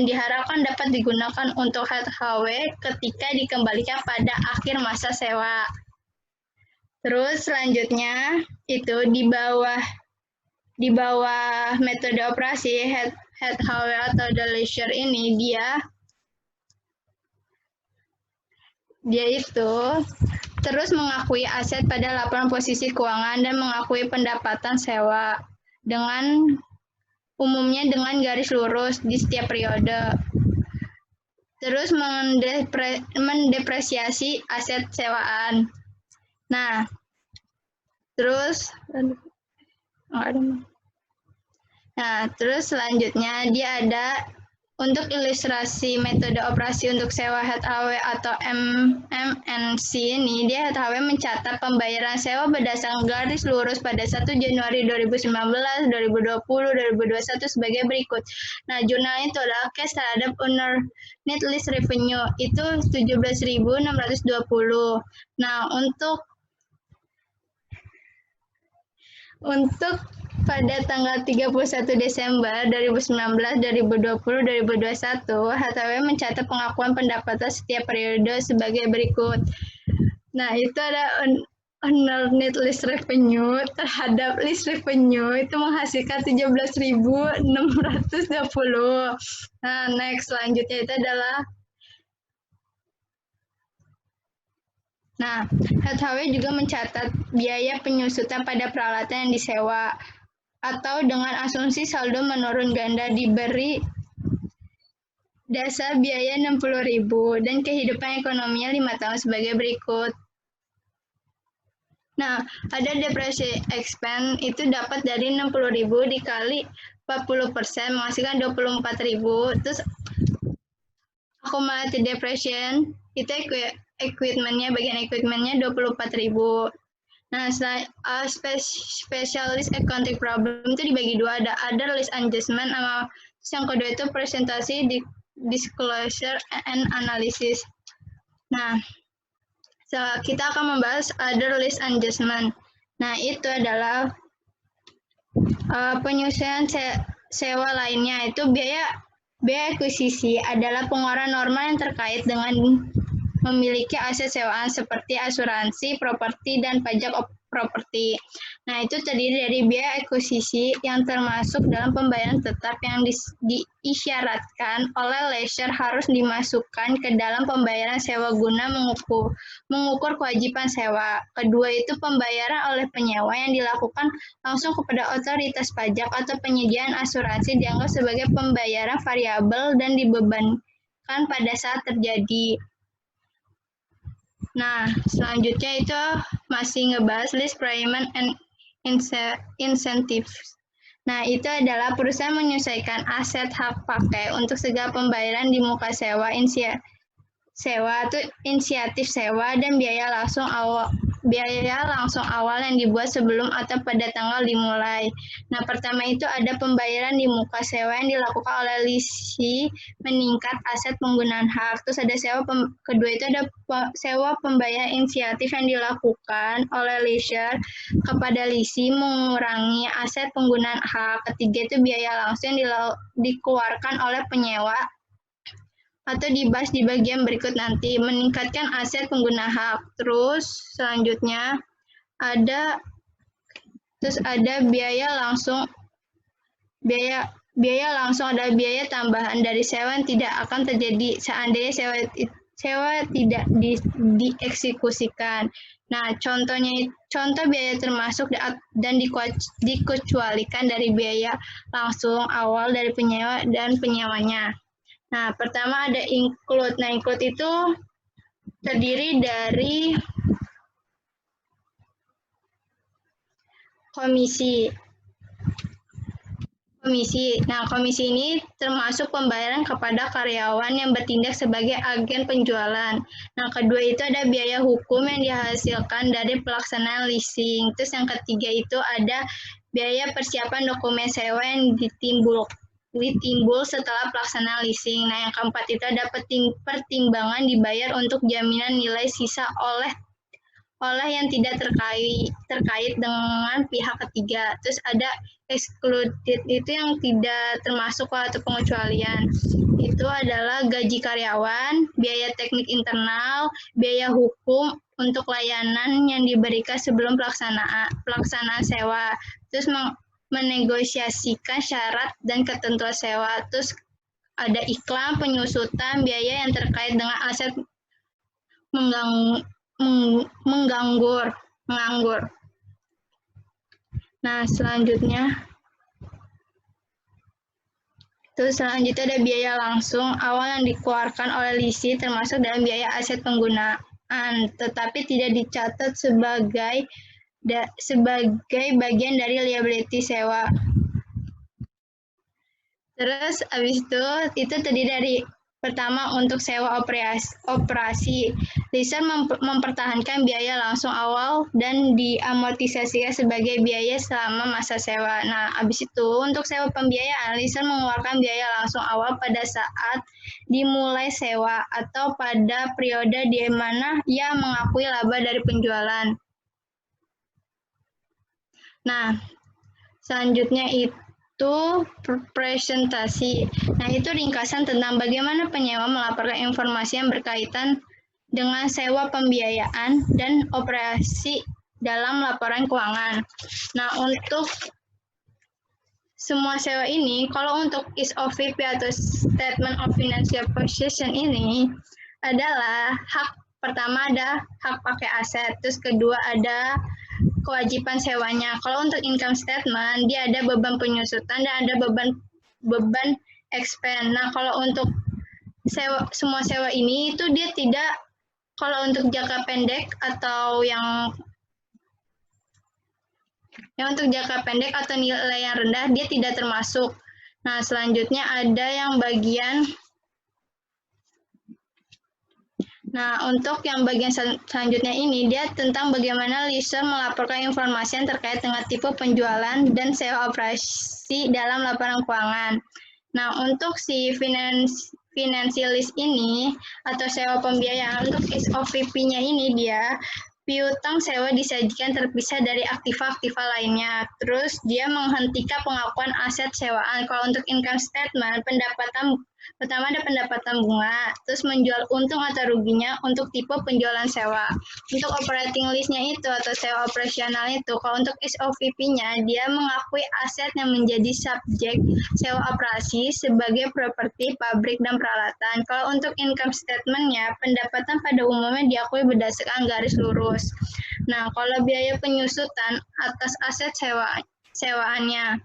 diharapkan dapat digunakan untuk HW ketika dikembalikan pada akhir masa sewa. Terus selanjutnya itu di bawah metode operasi HW atau the leisure ini dia itu terus mengakui aset pada laporan posisi keuangan dan mengakui pendapatan sewa umumnya dengan garis lurus di setiap periode. Terus mendepresiasi aset sewaan. Nah, terus selanjutnya dia ada untuk ilustrasi metode operasi untuk sewa HW atau MNC ini, dia HW mencatat pembayaran sewa berdasarkan garis lurus pada 1 Januari 2019, 2020, 2021 sebagai berikut. Nah, jurnalnya itu adalah cash terhadap owner net lease revenue, itu 17.620. Nah, untuk pada tanggal 31 Desember 2019, 2020, 2021, HW mencatat pengakuan pendapatan setiap periode sebagai berikut. Nah, itu ada owner net lease revenue terhadap lease revenue itu menghasilkan 17.620. Nah, next selanjutnya itu adalah HW juga mencatat biaya penyusutan pada peralatan yang disewa atau dengan asumsi saldo menurun ganda diberi dasar biaya 60.000 dan kehidupan ekonominya 5 tahun sebagai berikut. Nah, ada depresi expense itu dapat dari 60.000 dikali 40% menghasilkan 24.000. Terus accumulated depreciation itu equipment-nya, bagian equipment-nya 24.000. Nah, specialist accounting problem itu dibagi dua, ada other list adjustment sama yang kedua itu presentasi disclosure and analysis. Nah, kita akan membahas other list adjustment. Nah, itu adalah penyusunan sewa lainnya, itu biaya akuisisi adalah pengeluaran normal yang terkait dengan memiliki aset sewaan seperti asuransi, properti, dan pajak properti. Nah, itu terdiri dari biaya akuisisi yang termasuk dalam pembayaran tetap yang diisyaratkan oleh lessor harus dimasukkan ke dalam pembayaran sewa guna mengukur kewajiban sewa. Kedua itu pembayaran oleh penyewa yang dilakukan langsung kepada otoritas pajak atau penyediaan asuransi dianggap sebagai pembayaran variabel dan dibebankan pada saat terjadi. Nah, selanjutnya itu masih ngebahas list payment and incentives. Nah, itu adalah perusahaan menyesuaikan aset hak pakai untuk segala pembayaran di muka sewa, inisiatif sewa, dan biaya langsung awal yang dibuat sebelum atau pada tanggal dimulai. Nah, pertama itu ada pembayaran di muka sewa yang dilakukan oleh lisi meningkat aset penggunaan hak. Terus ada kedua itu ada sewa pembayaran inisiatif yang dilakukan oleh lessor kepada lisi mengurangi aset penggunaan hak. Ketiga itu biaya langsung yang dikeluarkan oleh penyewa atau dibahas di bagian berikut nanti, meningkatkan aset pengguna hak. Terus selanjutnya ada biaya langsung ada biaya tambahan dari sewa yang tidak akan terjadi seandainya sewa tidak dieksekusikan. Nah, contoh biaya termasuk dan dikecualikan dari biaya langsung awal dari penyewa dan penyewanya. Nah, pertama ada include. Nah, include itu terdiri dari komisi. Nah, komisi ini termasuk pembayaran kepada karyawan yang bertindak sebagai agen penjualan. Nah, kedua itu ada biaya hukum yang dihasilkan dari pelaksanaan leasing. Terus yang ketiga itu ada biaya persiapan dokumen sewa yang ditimbul setelah pelaksanaan leasing. Nah, yang keempat itu ada pertimbangan dibayar untuk jaminan nilai sisa oleh yang tidak terkait dengan pihak ketiga. Terus ada excluded itu yang tidak termasuk atau pengecualian. Itu adalah gaji karyawan, biaya teknik internal, biaya hukum untuk layanan yang diberikan sebelum pelaksanaan sewa. Terus menegosiasikan syarat dan ketentuan sewa. Terus ada iklan, penyusutan, biaya yang terkait dengan aset menganggur. Nah, selanjutnya ada biaya langsung awal yang dikeluarkan oleh lisi termasuk dalam biaya aset penggunaan, tetapi tidak dicatat sebagai bagian dari liability sewa. Terus habis itu terdiri dari pertama untuk sewa operasi. Lessor mempertahankan biaya langsung awal dan diamortisasikan sebagai biaya selama masa sewa. Nah, habis itu untuk sewa pembiayaan, lessor mengeluarkan biaya langsung awal pada saat dimulai sewa atau pada periode di mana ia mengakui laba dari penjualan. Nah, selanjutnya itu presentasi. Nah, itu ringkasan tentang bagaimana penyewa melaporkan informasi yang berkaitan dengan sewa pembiayaan dan operasi dalam laporan keuangan. Nah, untuk semua sewa ini, kalau untuk SOVP atau Statement of Financial Position ini adalah pertama ada hak pakai aset, terus kedua ada kewajiban sewanya. Kalau untuk income statement, dia ada beban penyusutan dan ada beban expense. Nah, kalau untuk semua sewa ini itu dia tidak, kalau untuk jangka pendek atau yang untuk jangka pendek atau nilai yang rendah, dia tidak termasuk. Nah, selanjutnya ada yang bagian untuk yang bagian selanjutnya ini, dia tentang bagaimana lessor melaporkan informasi yang terkait dengan tipe penjualan dan sewa operasi dalam laporan keuangan. Nah, untuk si financial list ini, atau sewa pembiayaan, untuk SOVP-nya ini dia, piutang sewa disajikan terpisah dari aktiva-aktiva lainnya. Terus dia menghentikan pengakuan aset sewaan. Kalau untuk income statement, pendapatan Pertama ada pendapatan bunga, terus menjual untung atau ruginya untuk tipe penjualan sewa. Untuk operating list-nya itu atau sewa operasional itu, kalau untuk SOVP-nya, dia mengakui aset yang menjadi subjek sewa operasi sebagai properti, pabrik, dan peralatan. Kalau untuk income statement-nya, pendapatan pada umumnya diakui berdasarkan garis lurus. Nah, kalau biaya penyusutan atas aset sewaannya.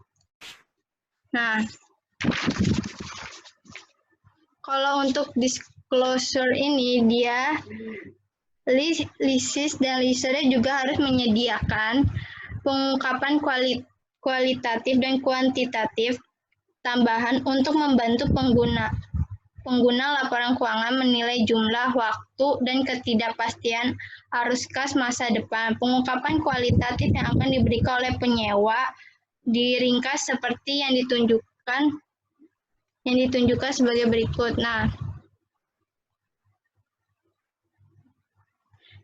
Nah, kalau untuk disclosure ini, dia leases dan leaser juga harus menyediakan pengungkapan kualitatif dan kuantitatif tambahan untuk membantu pengguna laporan keuangan menilai jumlah, waktu, dan ketidakpastian arus kas masa depan. Pengungkapan kualitatif yang akan diberikan oleh penyewa diringkas seperti yang ditunjukkan sebagai berikut.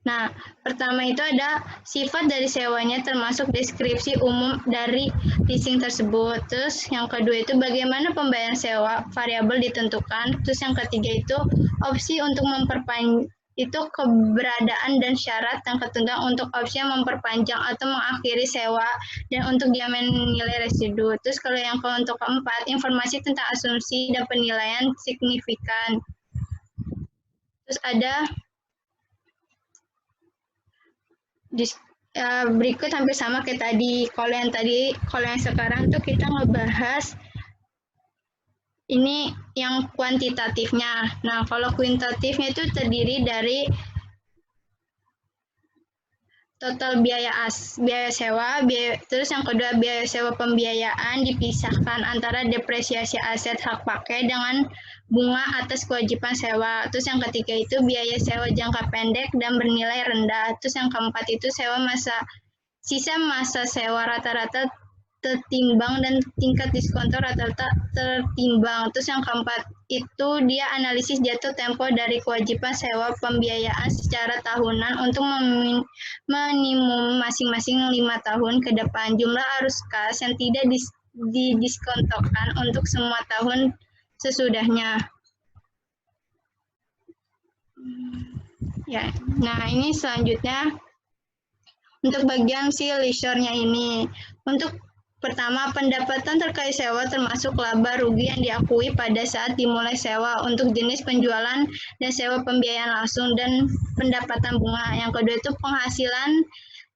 Nah, pertama itu ada sifat dari sewanya termasuk deskripsi umum dari leasing tersebut. Terus yang kedua itu bagaimana pembayaran sewa variabel ditentukan. Terus yang ketiga itu opsi untuk memperpanjang itu keberadaan dan syarat dan ketentuan untuk opsi yang memperpanjang atau mengakhiri sewa dan untuk jaminan nilai residu. Terus kalau yang untuk keempat, informasi tentang asumsi dan penilaian signifikan. Terus ada berikut hampir sama kayak tadi. Kalau yang sekarang tuh kita ngebahas ini yang kuantitatifnya. Nah, kalau kuantitatifnya itu terdiri dari total biaya sewa, terus yang kedua biaya sewa pembiayaan dipisahkan antara depresiasi aset hak pakai dengan bunga atas kewajiban sewa. Terus yang ketiga itu biaya sewa jangka pendek dan bernilai rendah. Terus yang keempat itu sisa masa sewa rata-rata tertimbang dan tingkat diskontor rata-rata tertimbang. Terus yang keempat itu dia analisis jatuh tempo dari kewajiban sewa pembiayaan secara tahunan untuk minimum masing-masing 5 tahun ke depan. Jumlah arus kas yang tidak didiskontokan untuk semua tahun sesudahnya. Ya, nah ini selanjutnya untuk bagian si leisure-nya ini. Untuk pertama, pendapatan terkait sewa termasuk laba rugi yang diakui pada saat dimulai sewa untuk jenis penjualan dan sewa pembiayaan langsung dan pendapatan bunga. Yang kedua itu penghasilan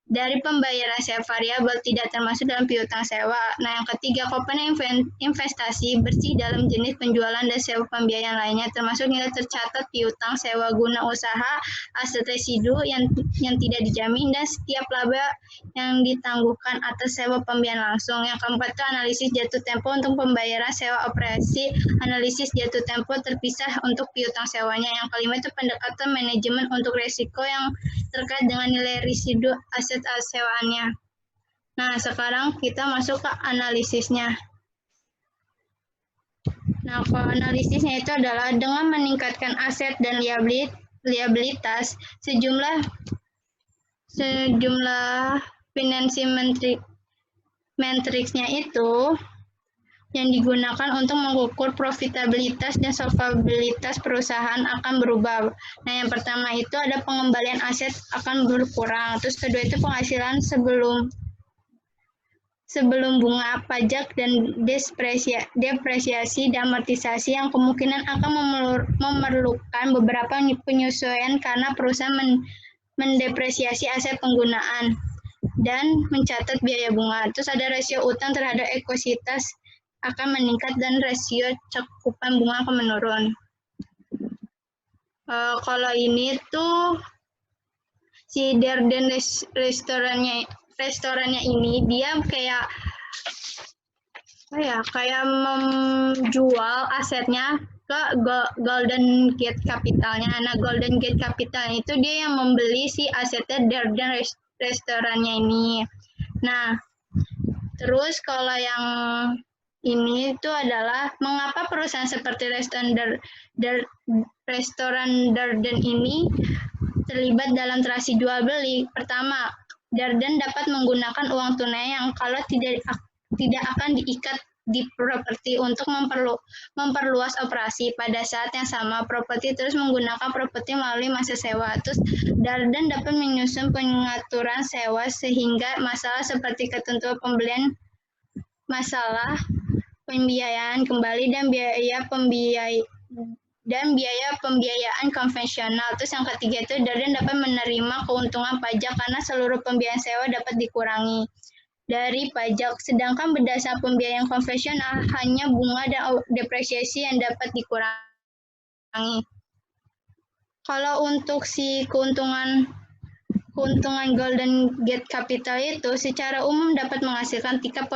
dari pembayaran sewa variabel tidak termasuk dalam piutang sewa. Nah, yang ketiga, komponen investasi bersih dalam jenis penjualan dan sewa pembiayaan lainnya, termasuk nilai tercatat piutang sewa guna usaha, aset residu yang tidak dijamin, dan setiap laba yang ditangguhkan atas sewa pembiayaan langsung. Yang keempat itu analisis jatuh tempo untuk pembayaran sewa operasi, analisis jatuh tempo terpisah untuk piutang sewanya. Yang kelima itu pendekatan manajemen untuk resiko yang terkait dengan nilai residu aset sewaannya. Nah, sekarang kita masuk ke analisisnya. Nah, kalau analisisnya itu adalah dengan meningkatkan aset dan liabilitas sejumlah financial matrix-nya itu yang digunakan untuk mengukur profitabilitas dan solvabilitas perusahaan akan berubah. Nah, yang pertama itu ada pengembalian aset akan berkurang. Terus kedua itu penghasilan sebelum bunga, pajak, dan depresiasi dan amortisasi yang kemungkinan akan memerlukan beberapa penyesuaian karena perusahaan mendepresiasi aset penggunaan dan mencatat biaya bunga. Terus ada rasio utang terhadap ekuitas akan meningkat dan rasio cakupan bunga akan menurun. Kalau ini tuh si Darden restorannya ini dia kayak menjual asetnya ke Golden Gate Capitalnya. Nah, Golden Gate Capital itu dia yang membeli si asetnya Darden restorannya ini. Nah, terus kalau yang ini itu adalah mengapa perusahaan seperti restoran Darden ini terlibat dalam transaksi jual beli. Pertama, Darden dapat menggunakan uang tunai yang kalau tidak akan diikat di properti untuk memperluas operasi. Pada saat yang sama, properti terus menggunakan properti melalui masa sewa. Terus Darden dapat menyusun pengaturan sewa sehingga masalah seperti ketentuan pembelian, masalah pembiayaan kembali dan biaya pembiayaan konvensional. Terus yang ketiga itu Darden dapat menerima keuntungan pajak karena seluruh pembiayaan sewa dapat dikurangi dari pajak, sedangkan berdasar pembiayaan konvensional hanya bunga dan depresiasi yang dapat dikurangi. Kalau untuk si keuntungan Golden Gate Capital itu secara umum dapat menghasilkan tingkat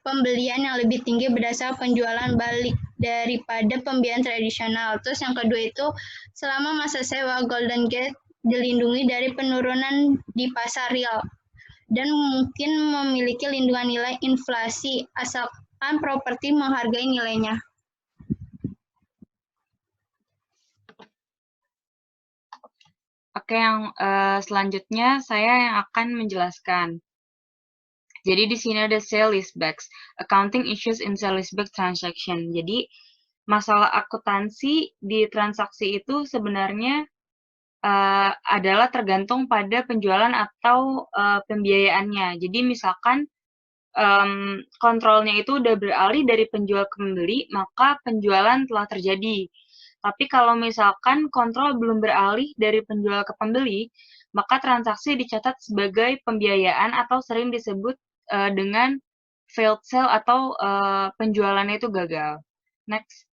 pembelian yang lebih tinggi berdasarkan penjualan balik daripada pembiayaan tradisional. Terus yang kedua itu selama masa sewa Golden Gate dilindungi dari penurunan di pasar real dan mungkin memiliki lindungan nilai inflasi asalkan properti menghargai nilainya. Oke, yang selanjutnya saya yang akan menjelaskan. Jadi di sini ada sale leasebacks, accounting issues in sale leaseback transaction. Jadi masalah akuntansi di transaksi itu sebenarnya adalah tergantung pada penjualan atau pembiayaannya. Jadi misalkan kontrolnya itu udah beralih dari penjual ke pembeli, maka penjualan telah terjadi. Tapi kalau misalkan kontrol belum beralih dari penjual ke pembeli, maka transaksi dicatat sebagai pembiayaan atau sering disebut dengan failed sale atau penjualannya itu gagal. Next.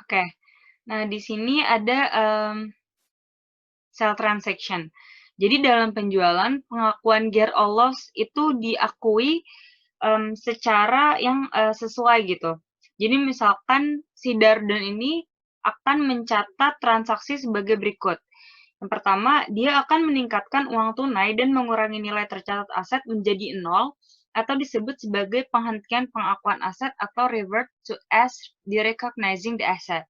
Oke, nah di sini ada sell transaction. Jadi dalam penjualan, pengakuan gain or loss itu diakui secara yang sesuai gitu. Jadi misalkan si Darden ini akan mencatat transaksi sebagai berikut. Yang pertama, dia akan meningkatkan uang tunai dan mengurangi nilai tercatat aset menjadi 0 atau disebut sebagai penghentian pengakuan aset atau revert to as derecognizing the asset.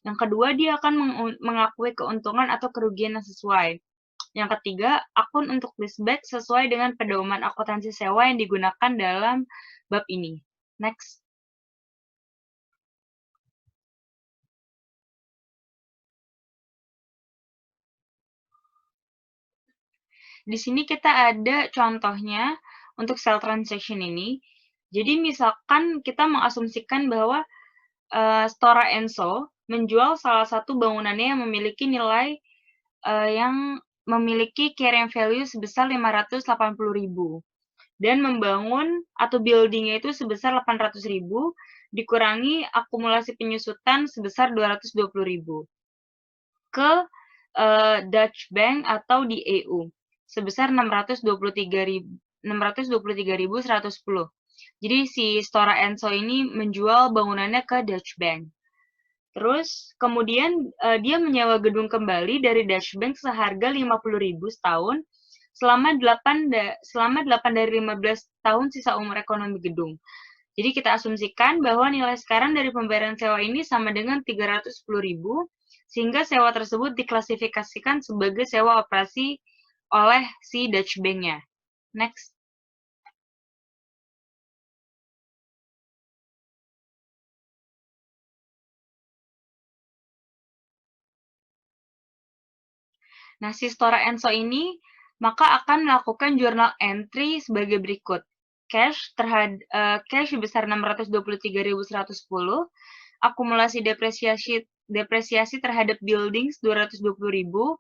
Yang kedua, dia akan mengakui keuntungan atau kerugian yang sesuai. Yang ketiga, akun untuk leaseback sesuai dengan pedoman akuntansi sewa yang digunakan dalam bab ini. Next. Di sini kita ada contohnya untuk sell transaction ini. Jadi misalkan kita mengasumsikan bahwa Stora Enso menjual salah satu bangunannya yang memiliki nilai yang memiliki carrying value sebesar 580.000 dan membangun atau building-nya itu sebesar 800.000 dikurangi akumulasi penyusutan sebesar 220.000 ke Dutch Bank atau di EU sebesar 623.110. Jadi si Stora Enso ini menjual bangunannya ke Dutch Bank. Terus kemudian dia menyewa gedung kembali dari Dutch Bank seharga 50.000 setahun selama 8 dari 15 tahun sisa umur ekonomi gedung. Jadi kita asumsikan bahwa nilai sekarang dari pembayaran sewa ini sama dengan 310.000 sehingga sewa tersebut diklasifikasikan sebagai sewa operasi oleh si Dutch Bank-nya. Next. Nah, si Stora Enso ini maka akan melakukan journal entry sebagai berikut. Cash sebesar 623.110, akumulasi depresiasi terhadap buildings 220.000,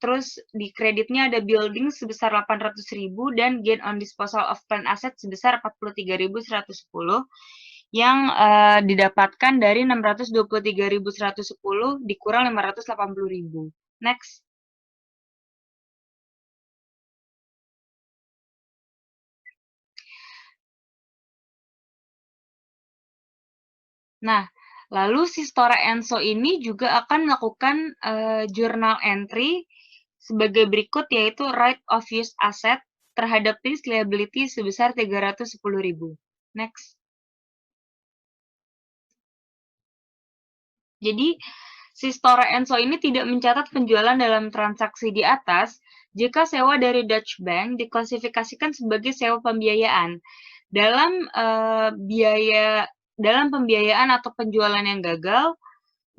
terus di kreditnya ada building sebesar 800.000 dan gain on disposal of plant asset sebesar 43.110 yang didapatkan dari 623.110 dikurang 580.000. Next. Nah, lalu si Stora Enso ini juga akan melakukan journal entry sebagai berikut, yaitu right of use asset terhadap lease liability sebesar 310.000. Next. Jadi, si Store Enso ini tidak mencatat penjualan dalam transaksi di atas jika sewa dari Dutch Bank diklasifikasikan sebagai sewa pembiayaan. Dalam pembiayaan atau penjualan yang gagal,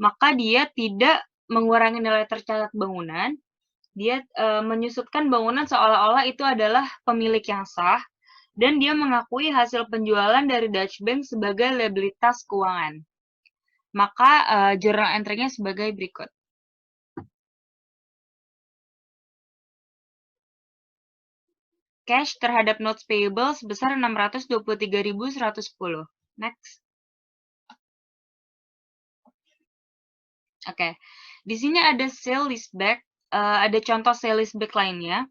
maka dia tidak mengurangi nilai tercatat bangunan. Dia menyusutkan bangunan seolah-olah itu adalah pemilik yang sah, dan dia mengakui hasil penjualan dari Dutch Bank sebagai liabilitas keuangan. Maka journal entry-nya sebagai berikut. Cash terhadap notes payable sebesar 623.110. Next. Oke. Di sini ada sale leaseback, ada contoh sale leaseback lainnya.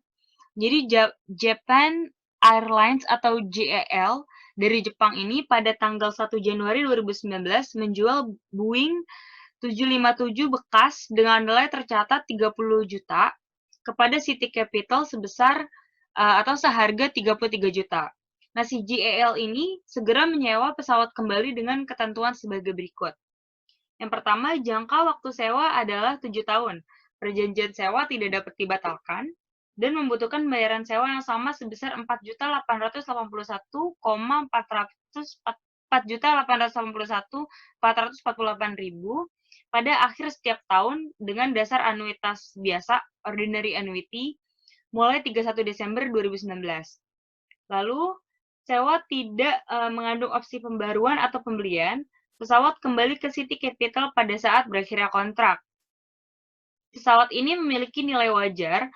Jadi Japan Airlines atau JAL dari Jepang ini pada tanggal 1 Januari 2019 menjual Boeing 757 bekas dengan nilai tercatat 30 juta kepada City Capital sebesar atau seharga 33 juta. Nah, si JAL ini segera menyewa pesawat kembali dengan ketentuan sebagai berikut. Yang pertama, jangka waktu sewa adalah 7 tahun. Perjanjian sewa tidak dapat dibatalkan dan membutuhkan bayaran sewa yang sama sebesar 4.881.448.448.000 pada akhir setiap tahun dengan dasar anuitas biasa, ordinary annuity, mulai 31 Desember 2019. Lalu, sewa tidak mengandung opsi pembaruan atau pembelian, pesawat kembali ke City Capital pada saat berakhirnya kontrak. Pesawat ini memiliki nilai wajar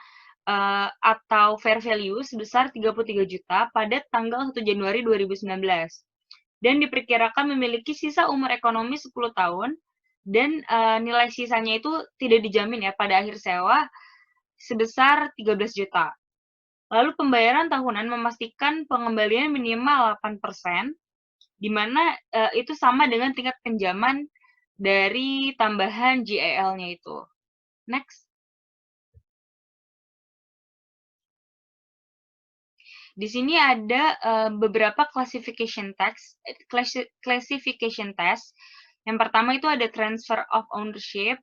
atau fair value sebesar 33 juta pada tanggal 1 Januari 2019 dan diperkirakan memiliki sisa umur ekonomi 10 tahun dan nilai sisanya itu tidak dijamin ya pada akhir sewa sebesar 13 juta. Lalu pembayaran tahunan memastikan pengembalian minimal 8%, di mana itu sama dengan tingkat pinjaman dari tambahan JAL-nya itu. Next. Di sini ada beberapa classification test. Yang pertama itu ada transfer of ownership,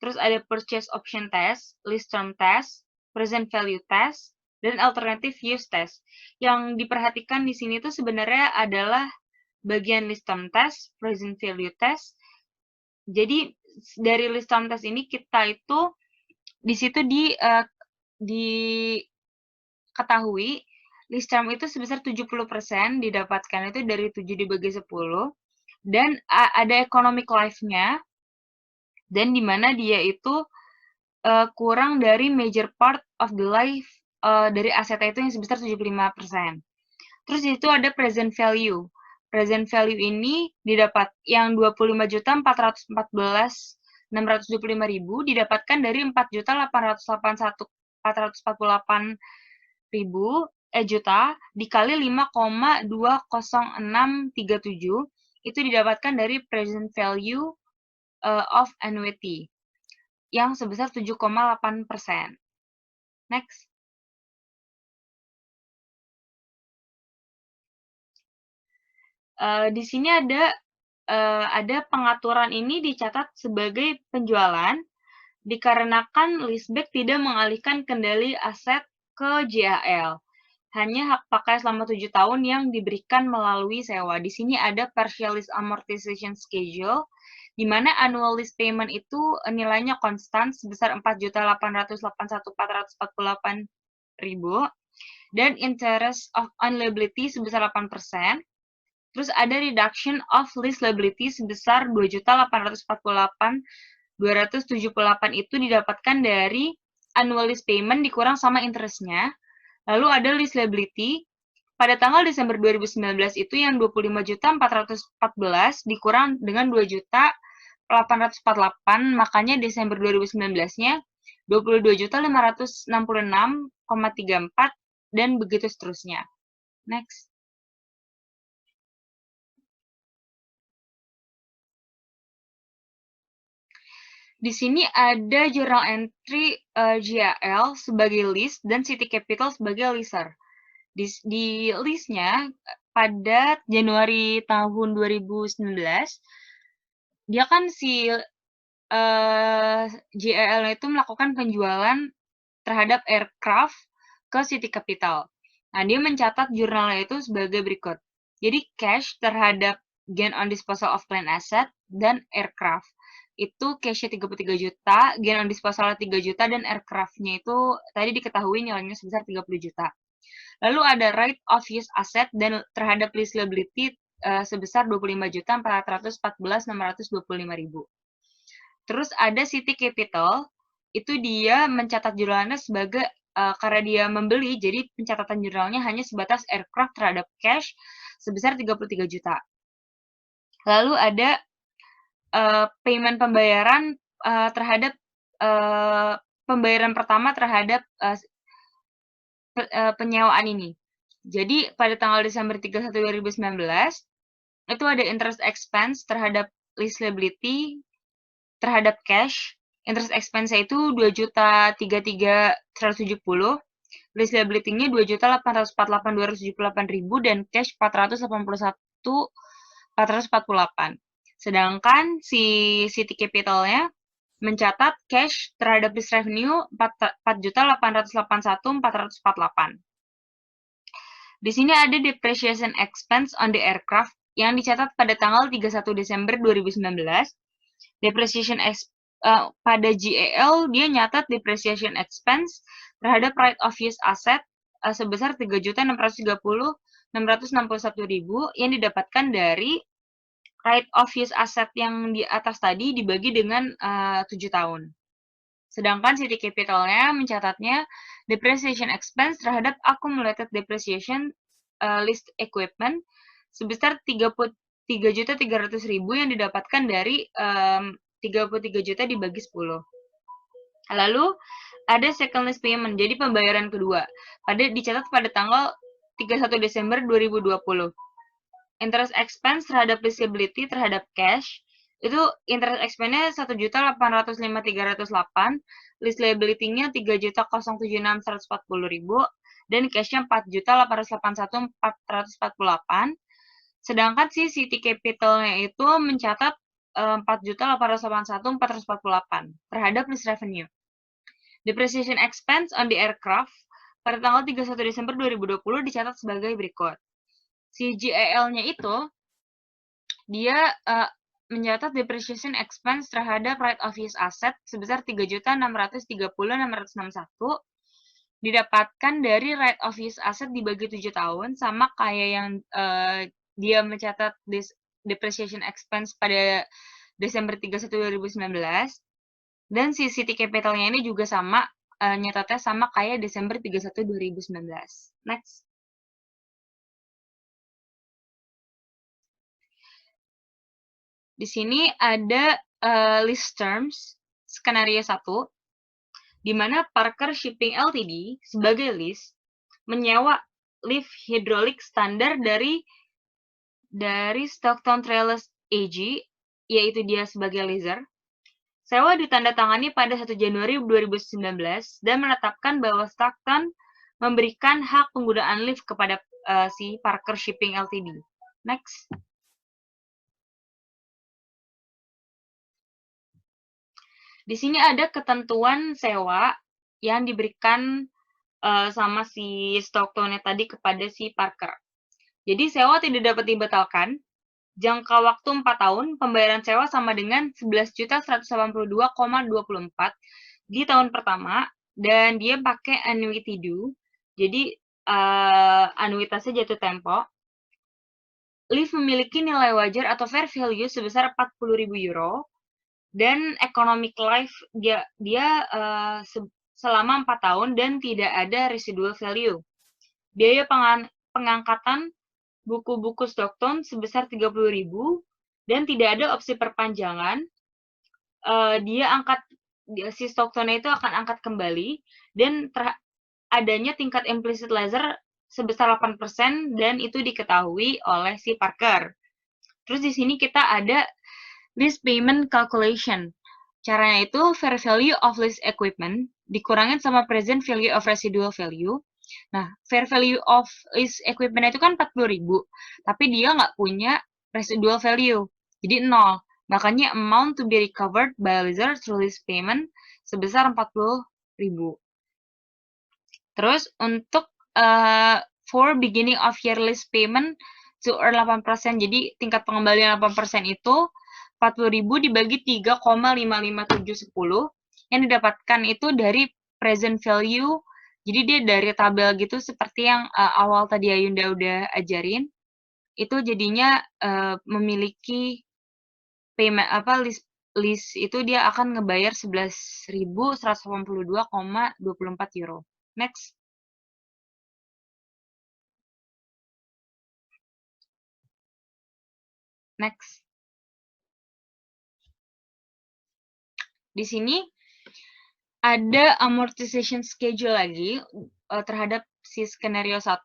terus ada purchase option test, lease term test, present value test, dan alternative use test. Yang diperhatikan di sini itu sebenarnya adalah bagian lease term test, present value test. Jadi dari lease term test ini kita itu di situ diketahui lease term itu sebesar 70% didapatkan itu dari 7 dibagi 10 dan ada economic life-nya dan di mana dia itu kurang dari major part of the life dari asetnya itu yang sebesar 75%. Terus itu ada present value. Present value ini didapat yang 25.414.625.000 didapatkan dari 4.848.448 juta dikali 5,20637 itu didapatkan dari present value of annuity yang sebesar 7,8%. Next. Di sini ada pengaturan ini dicatat sebagai penjualan dikarenakan leaseback tidak mengalihkan kendali aset ke JAL. Hanya hak pakai selama 7 tahun yang diberikan melalui sewa. Di sini ada partial lease amortization schedule, di mana annual lease payment itu nilainya konstan sebesar 4.881.448.000 dan interest on liability sebesar 8%. Terus ada reduction of lease liability sebesar 2.848.278 itu didapatkan dari annual lease payment dikurang sama interest-nya. Lalu ada lease liability pada tanggal Desember 2019 itu yang 25.414 dikurang dengan 2.848, makanya Desember 2019-nya 22.566,34 dan begitu seterusnya. Next. Di sini ada journal entry GAL sebagai list dan City Capital sebagai leaser. Di listnya pada Januari tahun 2019, dia kan si GAL itu melakukan penjualan terhadap aircraft ke City Capital. Nah, dia mencatat jurnalnya itu sebagai berikut. Jadi cash terhadap gain on disposal of planned asset dan aircraft. Itu cash-nya 33 juta, gain on disposal 3 juta, dan aircraft-nya itu tadi diketahui nilainya sebesar 30 juta. Lalu ada right of use asset dan terhadap lease liability sebesar 25.414.625.000. Terus ada City Capital, itu dia mencatat jurnalnya sebagai karena dia membeli, jadi pencatatan jurnalnya hanya sebatas aircraft terhadap cash sebesar 33 juta. Lalu ada payment pembayaran terhadap pembayaran pertama terhadap penyewaan ini. Jadi pada tanggal Desember 31 2019 itu ada interest expense terhadap lease liability terhadap cash. Interest expense-nya itu 2.033.170, lease liability-nya 2.848.278.000 dan cash 481.448. Sedangkan si City Capital-nya mencatat cash terhadap lease revenue 4.881.448. Di sini ada depreciation expense on the aircraft yang dicatat pada tanggal 31 Desember 2019. Depreciation pada GAL dia nyatat depreciation expense terhadap right of use asset sebesar 3.630.661.000 yang didapatkan dari right of use asset yang di atas tadi dibagi dengan 7 tahun. Sedangkan City Capital-nya mencatatnya depreciation expense terhadap accumulated depreciation list equipment sebesar 33.300.000 yang didapatkan dari 33 juta dibagi 10. Lalu ada second list payment, jadi pembayaran kedua. Dicatat pada tanggal 31 Desember 2020. Interest expense terhadap liability terhadap cash, itu interest expense-nya 1.805.308, list liability-nya 3.076.140.000, dan cash-nya 4.881.448. Sedangkan si City Capital-nya itu mencatat 4.881.448 terhadap lease revenue. Depreciation expense on the aircraft pada tanggal 31 Desember 2020 dicatat sebagai berikut. Si GAL-nya itu dia mencatat depreciation expense terhadap right of use asset sebesar 3.630.661 didapatkan dari right of use asset dibagi 7 tahun sama kayak yang dia mencatat depreciation expense pada Desember 31 2019 dan si City Capital-nya ini juga sama nyatatnya sama kayak Desember 31 2019. Next. Di sini ada list terms skenario 1 di mana Parker Shipping Ltd sebagai lease menyewa lift hidrolik standar dari Stockton Trailers AG, yaitu dia sebagai leaser. Sewa ditandatangani pada 1 Januari 2019 dan menetapkan bahwa Stockton memberikan hak penggunaan lift kepada si Parker Shipping Ltd. Next. Di sini ada ketentuan sewa yang diberikan sama si Stockton-nya tadi kepada si Parker. Jadi sewa tidak dapat dibatalkan. Jangka waktu 4 tahun, pembayaran sewa sama dengan 11.182,24 di tahun pertama, dan dia pakai annuity due, jadi anuitasnya jatuh tempo. Lift memiliki nilai wajar atau fair value sebesar 40.000 euro, dan economic life dia selama 4 tahun dan tidak ada residual value. Biaya pengangkatan buku-buku Stockton sebesar 30.000 dan tidak ada opsi perpanjangan. Si Stockton itu akan angkat kembali dan adanya tingkat implicit laser sebesar 8% dan itu diketahui oleh si Parker. Terus di sini kita ada list payment calculation. Caranya itu fair value of lease equipment dikurangin sama present value of residual value. Nah, fair value of lease equipment itu kan 40.000, tapi dia nggak punya residual value, jadi 0. Makanya amount to be recovered by lessor through lease payment sebesar 40.000. Terus untuk for beginning of year lease payment to earn 8%, jadi tingkat pengembalian 8% itu 40.000 dibagi 3,55710 yang didapatkan itu dari present value. Jadi dia dari tabel gitu seperti yang awal tadi Ayunda udah ajarin. Itu jadinya memiliki payment list itu dia akan ngebayar 11.182,24 euro. Next. Next. Di sini ada amortization schedule lagi terhadap si skenario 1,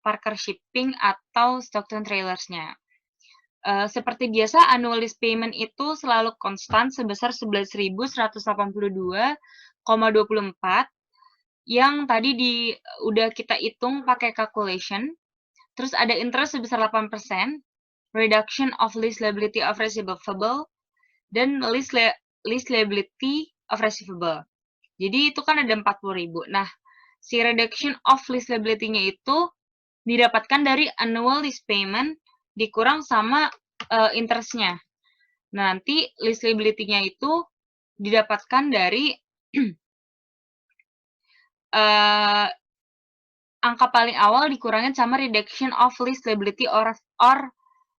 Parker Shipping atau Stockton Trailers-nya. Seperti biasa, annual lease payment itu selalu konstan sebesar 11.182,24 yang tadi udah kita hitung pakai calculation. Terus ada interest sebesar 8%, reduction of lease liability of receivable, dan lease liability of receivable. Jadi itu kan ada 40.000. Nah, si reduction of lease liability-nya itu didapatkan dari annual lease payment dikurang sama interest-nya. Nah, nanti lease liability-nya itu didapatkan dari angka paling awal dikurangin sama reduction of lease liability or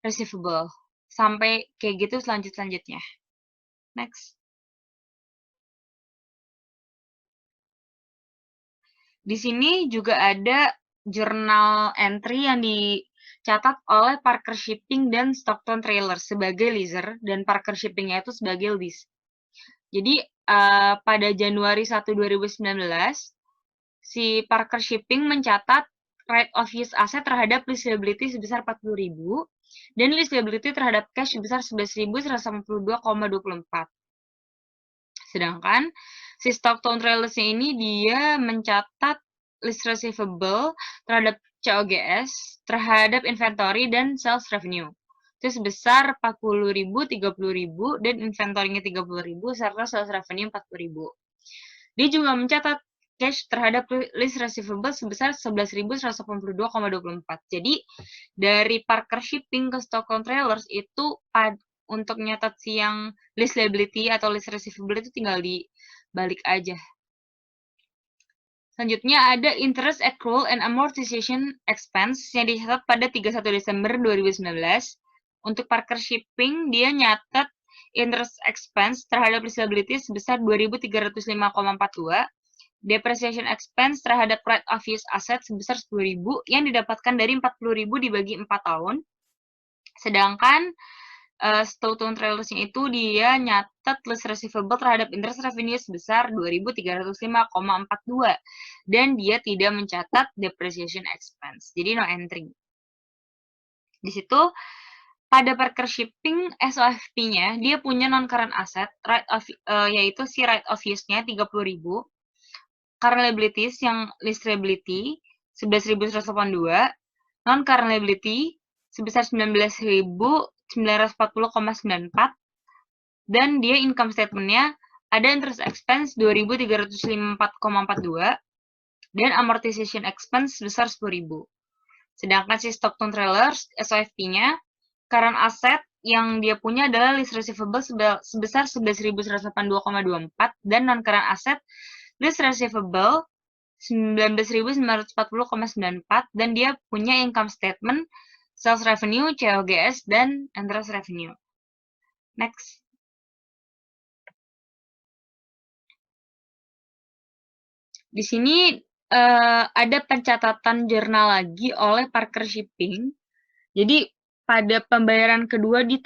receivable. Sampai kayak gitu selanjutnya. Next. Di sini juga ada journal entry yang dicatat oleh Parker Shipping dan Stockton Trailers sebagai lessor dan Parker Shipping-nya itu sebagai lease. Jadi pada Januari 1, 2019, si Parker Shipping mencatat right of use asset terhadap lease liability sebesar 40.000 dan lease liability terhadap cash sebesar 11.182,24. Sedangkan si Stockton Trailers-nya ini dia mencatat lease receivable terhadap COGS, terhadap inventory dan sales revenue. Itu sebesar 40.000, 30.000, dan inventory-nya 30.000, serta sales revenue 40.000. Dia juga mencatat cash terhadap lease receivable sebesar 11.182,24. Jadi, dari Parker Shipping ke Stockton Trailers itu untuk nyatat si yang lease liability atau lease receivable itu tinggal dibalik aja. Selanjutnya ada interest accrual and amortization expense yang dicatat pada 31 Desember 2019. Untuk Parker Shipping, dia nyatat interest expense terhadap lease liability sebesar 2.305,42, depreciation expense terhadap right of use asset sebesar 10.000 yang didapatkan dari 40.000 dibagi 4 tahun. Sedangkan Stockton Trailers-nya itu dia nyatet lease receivable terhadap interest revenue sebesar 2.305,42 dan dia tidak mencatat depreciation expense. Jadi no entry. Di situ pada Parker Shipping SOFP-nya dia punya non-current asset yaitu si right of use-nya 30.000, current liabilities yang lease liability 11.182, non-current liability sebesar 19.940,94, dan dia income statement-nya ada interest expense 2.354,42 dan amortization expense sebesar 10.000. Sedangkan si Stockton Trailers SOFP-nya current asset yang dia punya adalah lease receivable sebesar 11.182,24 dan non-current asset lease receivable 19.940,94 dan dia punya income statement sales revenue, COGS, dan interest revenue. Next. Di sini ada pencatatan jurnal lagi oleh Parker Shipping. Jadi pada pembayaran kedua di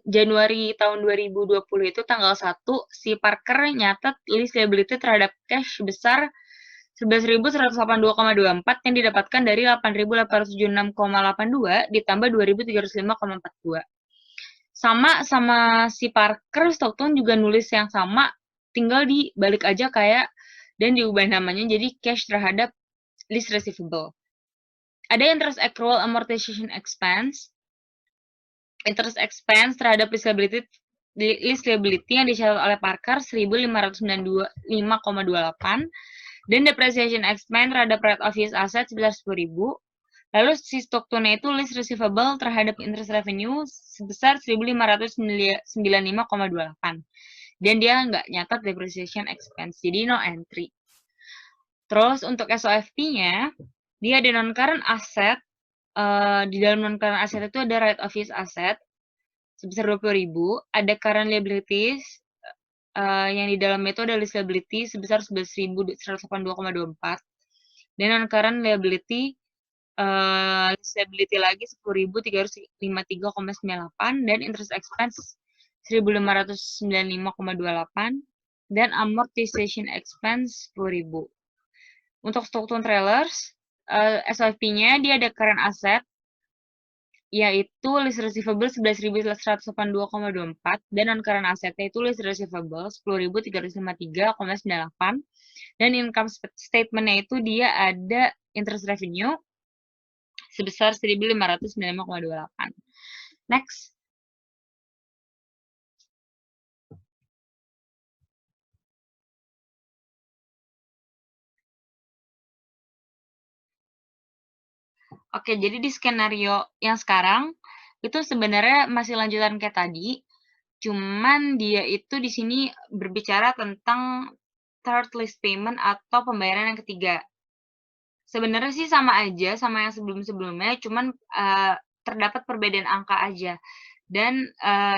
Januari tahun 2020 itu tanggal 1, si Parker nyatet lease liability terhadap cash besar 11.182,24 yang didapatkan dari 8.876,82 ditambah 2.305,42. sama si Parker, Stockton juga nulis yang sama, tinggal dibalik aja kayak dan diubah namanya jadi cash terhadap lease receivable. Ada interest accrual amortization expense. Interest expense terhadap lease liability yang dicatat oleh Parker 1.595,28 dan depreciation expense terhadap right of use asset sebesar 10.000. Lalu si Stockton-nya itu lease receivable terhadap interest revenue sebesar 1.595,28 dan dia nggak nyatat depreciation expense, jadi no entry. Terus untuk SOFP-nya dia ada non-current asset. Di dalam non-current asset itu ada right of use asset sebesar 20.000, ada current liabilities yang di dalamnya itu ada lease liability sebesar 11.182,24 dan non-current liability lease liability lagi 10.353,98 dan interest expense 1.595,28 dan amortization expense 10.000. Untuk Stockton Trailers SOFP-nya dia ada current asset yaitu lease receivable 11.182,24 dan non-current assetnya itu lease receivable 10.353,98 dan income statement-nya itu dia ada interest revenue sebesar 1.595,28. Next. Oke, jadi di skenario yang sekarang itu sebenarnya masih lanjutan kayak tadi, cuman dia itu di sini berbicara tentang third list payment atau pembayaran yang ketiga. Sebenarnya sih sama aja sama yang sebelum-sebelumnya, cuman terdapat perbedaan angka aja. Dan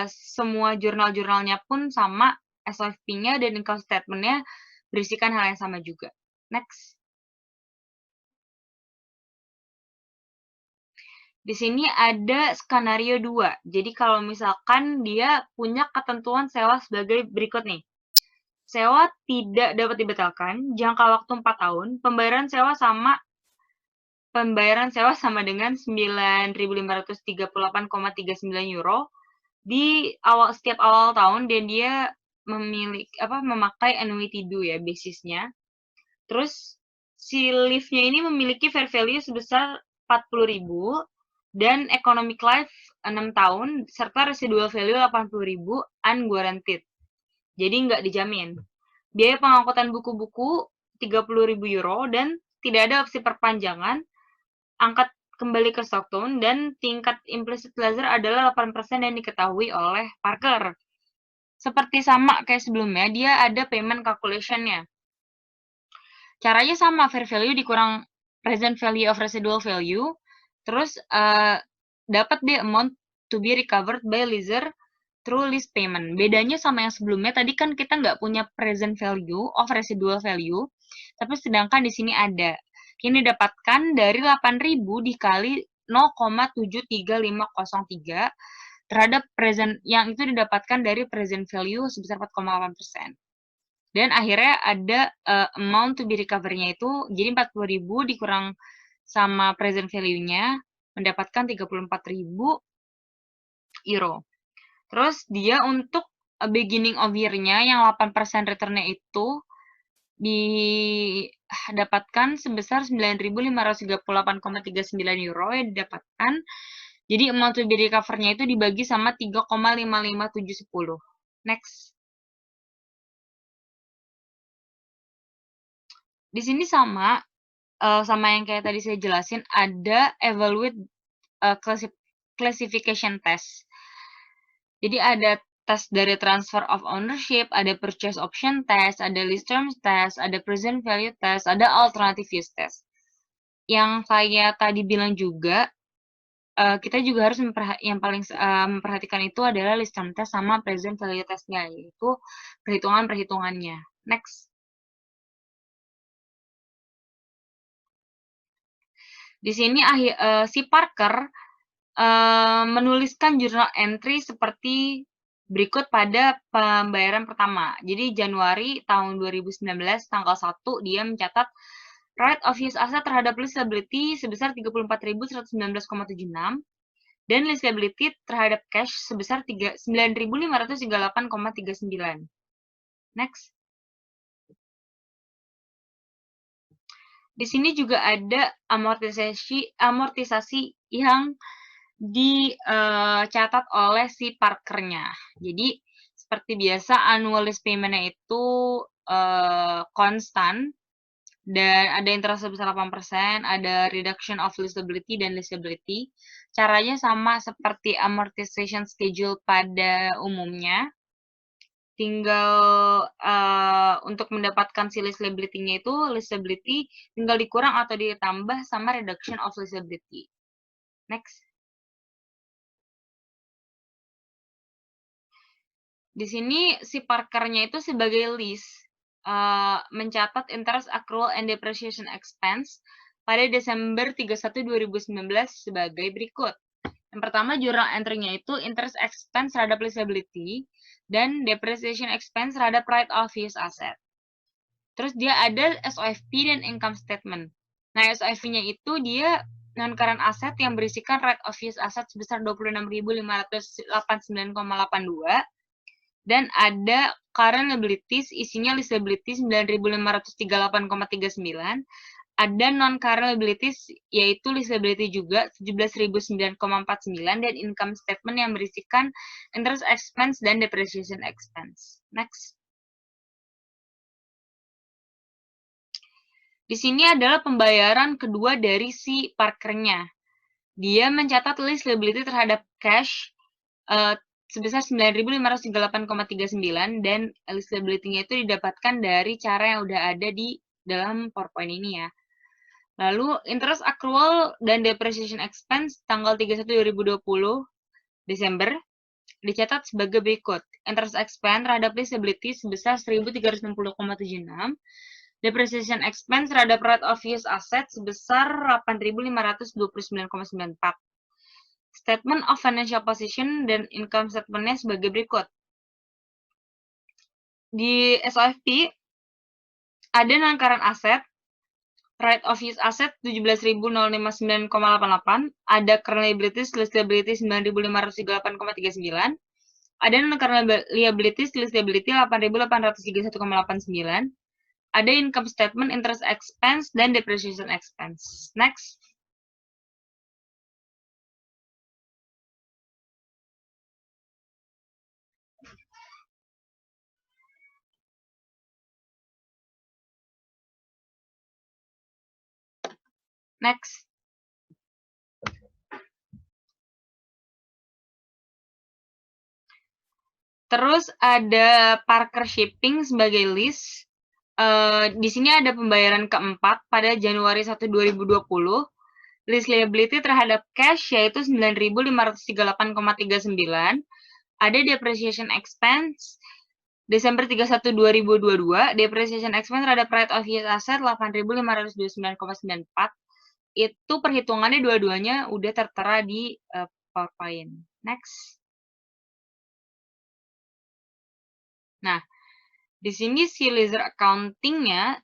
semua jurnal-jurnalnya pun sama, SOFP-nya dan income statement-nya berisikan hal yang sama juga. Next. Di sini ada skenario 2. Jadi kalau misalkan dia punya ketentuan sewa sebagai berikut nih. Sewa tidak dapat dibatalkan, jangka waktu 4 tahun, pembayaran sewa sama dengan 9.538,39 euro di setiap awal tahun dan dia memakai annuity due ya basisnya. Terus si lift-nya ini memiliki fair value sebesar 40.000 dan economic life 6 tahun serta residual value 80.000 unguaranteed. Jadi nggak dijamin. Biaya pengangkutan buku-buku 30.000 euro dan tidak ada opsi perpanjangan. Angkat kembali ke Stockton dan tingkat implicit laser adalah 8% yang diketahui oleh Parker. Seperti sama kayak sebelumnya, dia ada payment calculation-nya. Caranya sama, fair value dikurang present value of residual value, terus dapat the amount to be recovered by leaser through lease payment. Bedanya sama yang sebelumnya, tadi kan kita nggak punya present value of residual value, tapi sedangkan di sini ada. Ini didapatkan dari 8.000 dikali 0,73503 terhadap present, yang itu didapatkan dari present value sebesar 4,8%. Dan akhirnya ada amount to be recover-nya itu, jadi 40.000 dikurang sama present value-nya, mendapatkan 34.000 euro. Terus dia untuk beginning of year-nya yang 8% return-nya itu didapatkan sebesar 9.538,39 euro yang didapatkan. Jadi amount to be recover-nya itu dibagi sama 3,55710. Next. Di sini sama yang kayak tadi saya jelasin, ada evaluate classification test. Jadi ada tes dari transfer of ownership, ada purchase option test, ada lease terms test, ada present value test, ada alternative use test. Yang saya tadi bilang juga, kita juga harus memperhatikan itu adalah lease term test sama present value test-nya, yaitu perhitungannya. Next. Di sini si Parker menuliskan journal entry seperti berikut pada pembayaran pertama. Jadi Januari tahun 2019 tanggal 1 dia mencatat right of use asset terhadap lease liability sebesar 34.119,76. dan lease liability terhadap cash sebesar 9.538,39. Next. Di sini juga ada amortisasi yang dicatat oleh si parkernya. Jadi seperti biasa annual lease payment-nya itu konstan dan ada interest sebesar 8%, ada reduction of leasability dan leasability. Caranya sama seperti amortization schedule pada umumnya. Tinggal untuk mendapatkan si leasability-nya itu, leasability tinggal dikurang atau ditambah sama reduction of leasability. Next. Di sini si parkernya itu sebagai lease mencatat interest accrual and depreciation expense pada Desember 31, 2019 sebagai berikut. Yang pertama, journal entry-nya itu interest expense terhadap leasability dan depreciation expense terhadap right of use asset. Terus dia ada SOFP dan income statement. Nah, SOFP-nya itu dia non-current asset yang berisikan right of use asset sebesar 26.589,82 dan ada current liabilities isinya lease liabilities 9.538,39. Ada non-current liabilities, yaitu lease liability juga 17.009,49 dan income statement yang berisikan interest expense dan depreciation expense. Next. Di sini adalah pembayaran kedua dari si parkernya. Dia mencatat lease liability terhadap cash sebesar 9.538,39 dan lease liability-nya itu didapatkan dari cara yang udah ada di dalam PowerPoint ini ya. Lalu, interest accrual dan depreciation expense tanggal 31 2020 Desember dicatat sebagai berikut. Interest expense terhadap leasability sebesar 1.360,76, depreciation expense terhadap right of use asset sebesar 8.529,94. Statement of financial position dan income statement-nya sebagai berikut. Di SOFP ada non-current asset, right of use asset 17.059,88, ada current liabilities, lease liabilities 9.538,39, ada non-current liabilities, lease liability 8.831,89, ada income statement, interest expense, dan depreciation expense. Next. Next. Terus ada Parker Shipping sebagai lease. Di sini ada pembayaran keempat pada Januari 1, 2020. Lease liability terhadap cash yaitu 9.538,39. Ada depreciation expense Desember 31, 2022. Depreciation expense terhadap right of use asset 8.529,94. Itu perhitungannya dua-duanya udah tertera di PowerPoint. Next. Nah, di sini si ledger accounting-nya,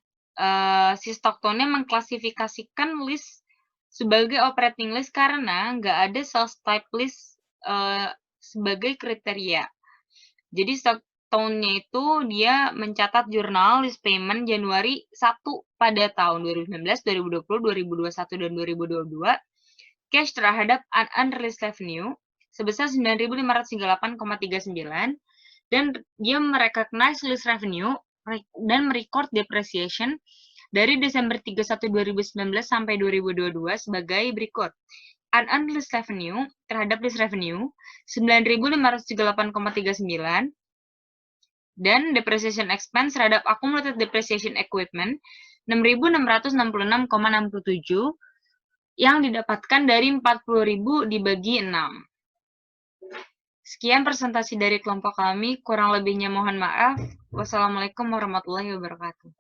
si Stockton-nya mengklasifikasikan list sebagai operating list karena nggak ada sales type list sebagai kriteria. Jadi Stockton-nya itu dia mencatat jurnal list payment Januari 1 pada tahun 2019, 2020, 2021, dan 2022. Cash terhadap unreleased revenue sebesar 9.538,39 dan dia merecognize lease revenue dan merecord depreciation dari Desember 31, 2019 sampai 2022 sebagai berikut. Unreleased revenue terhadap lease revenue 9.538,39 dan depreciation expense terhadap accumulated depreciation equipment 6.666,67 yang didapatkan dari 40.000 dibagi 6. Sekian presentasi dari kelompok kami, kurang lebihnya mohon maaf. Wassalamualaikum warahmatullahi wabarakatuh.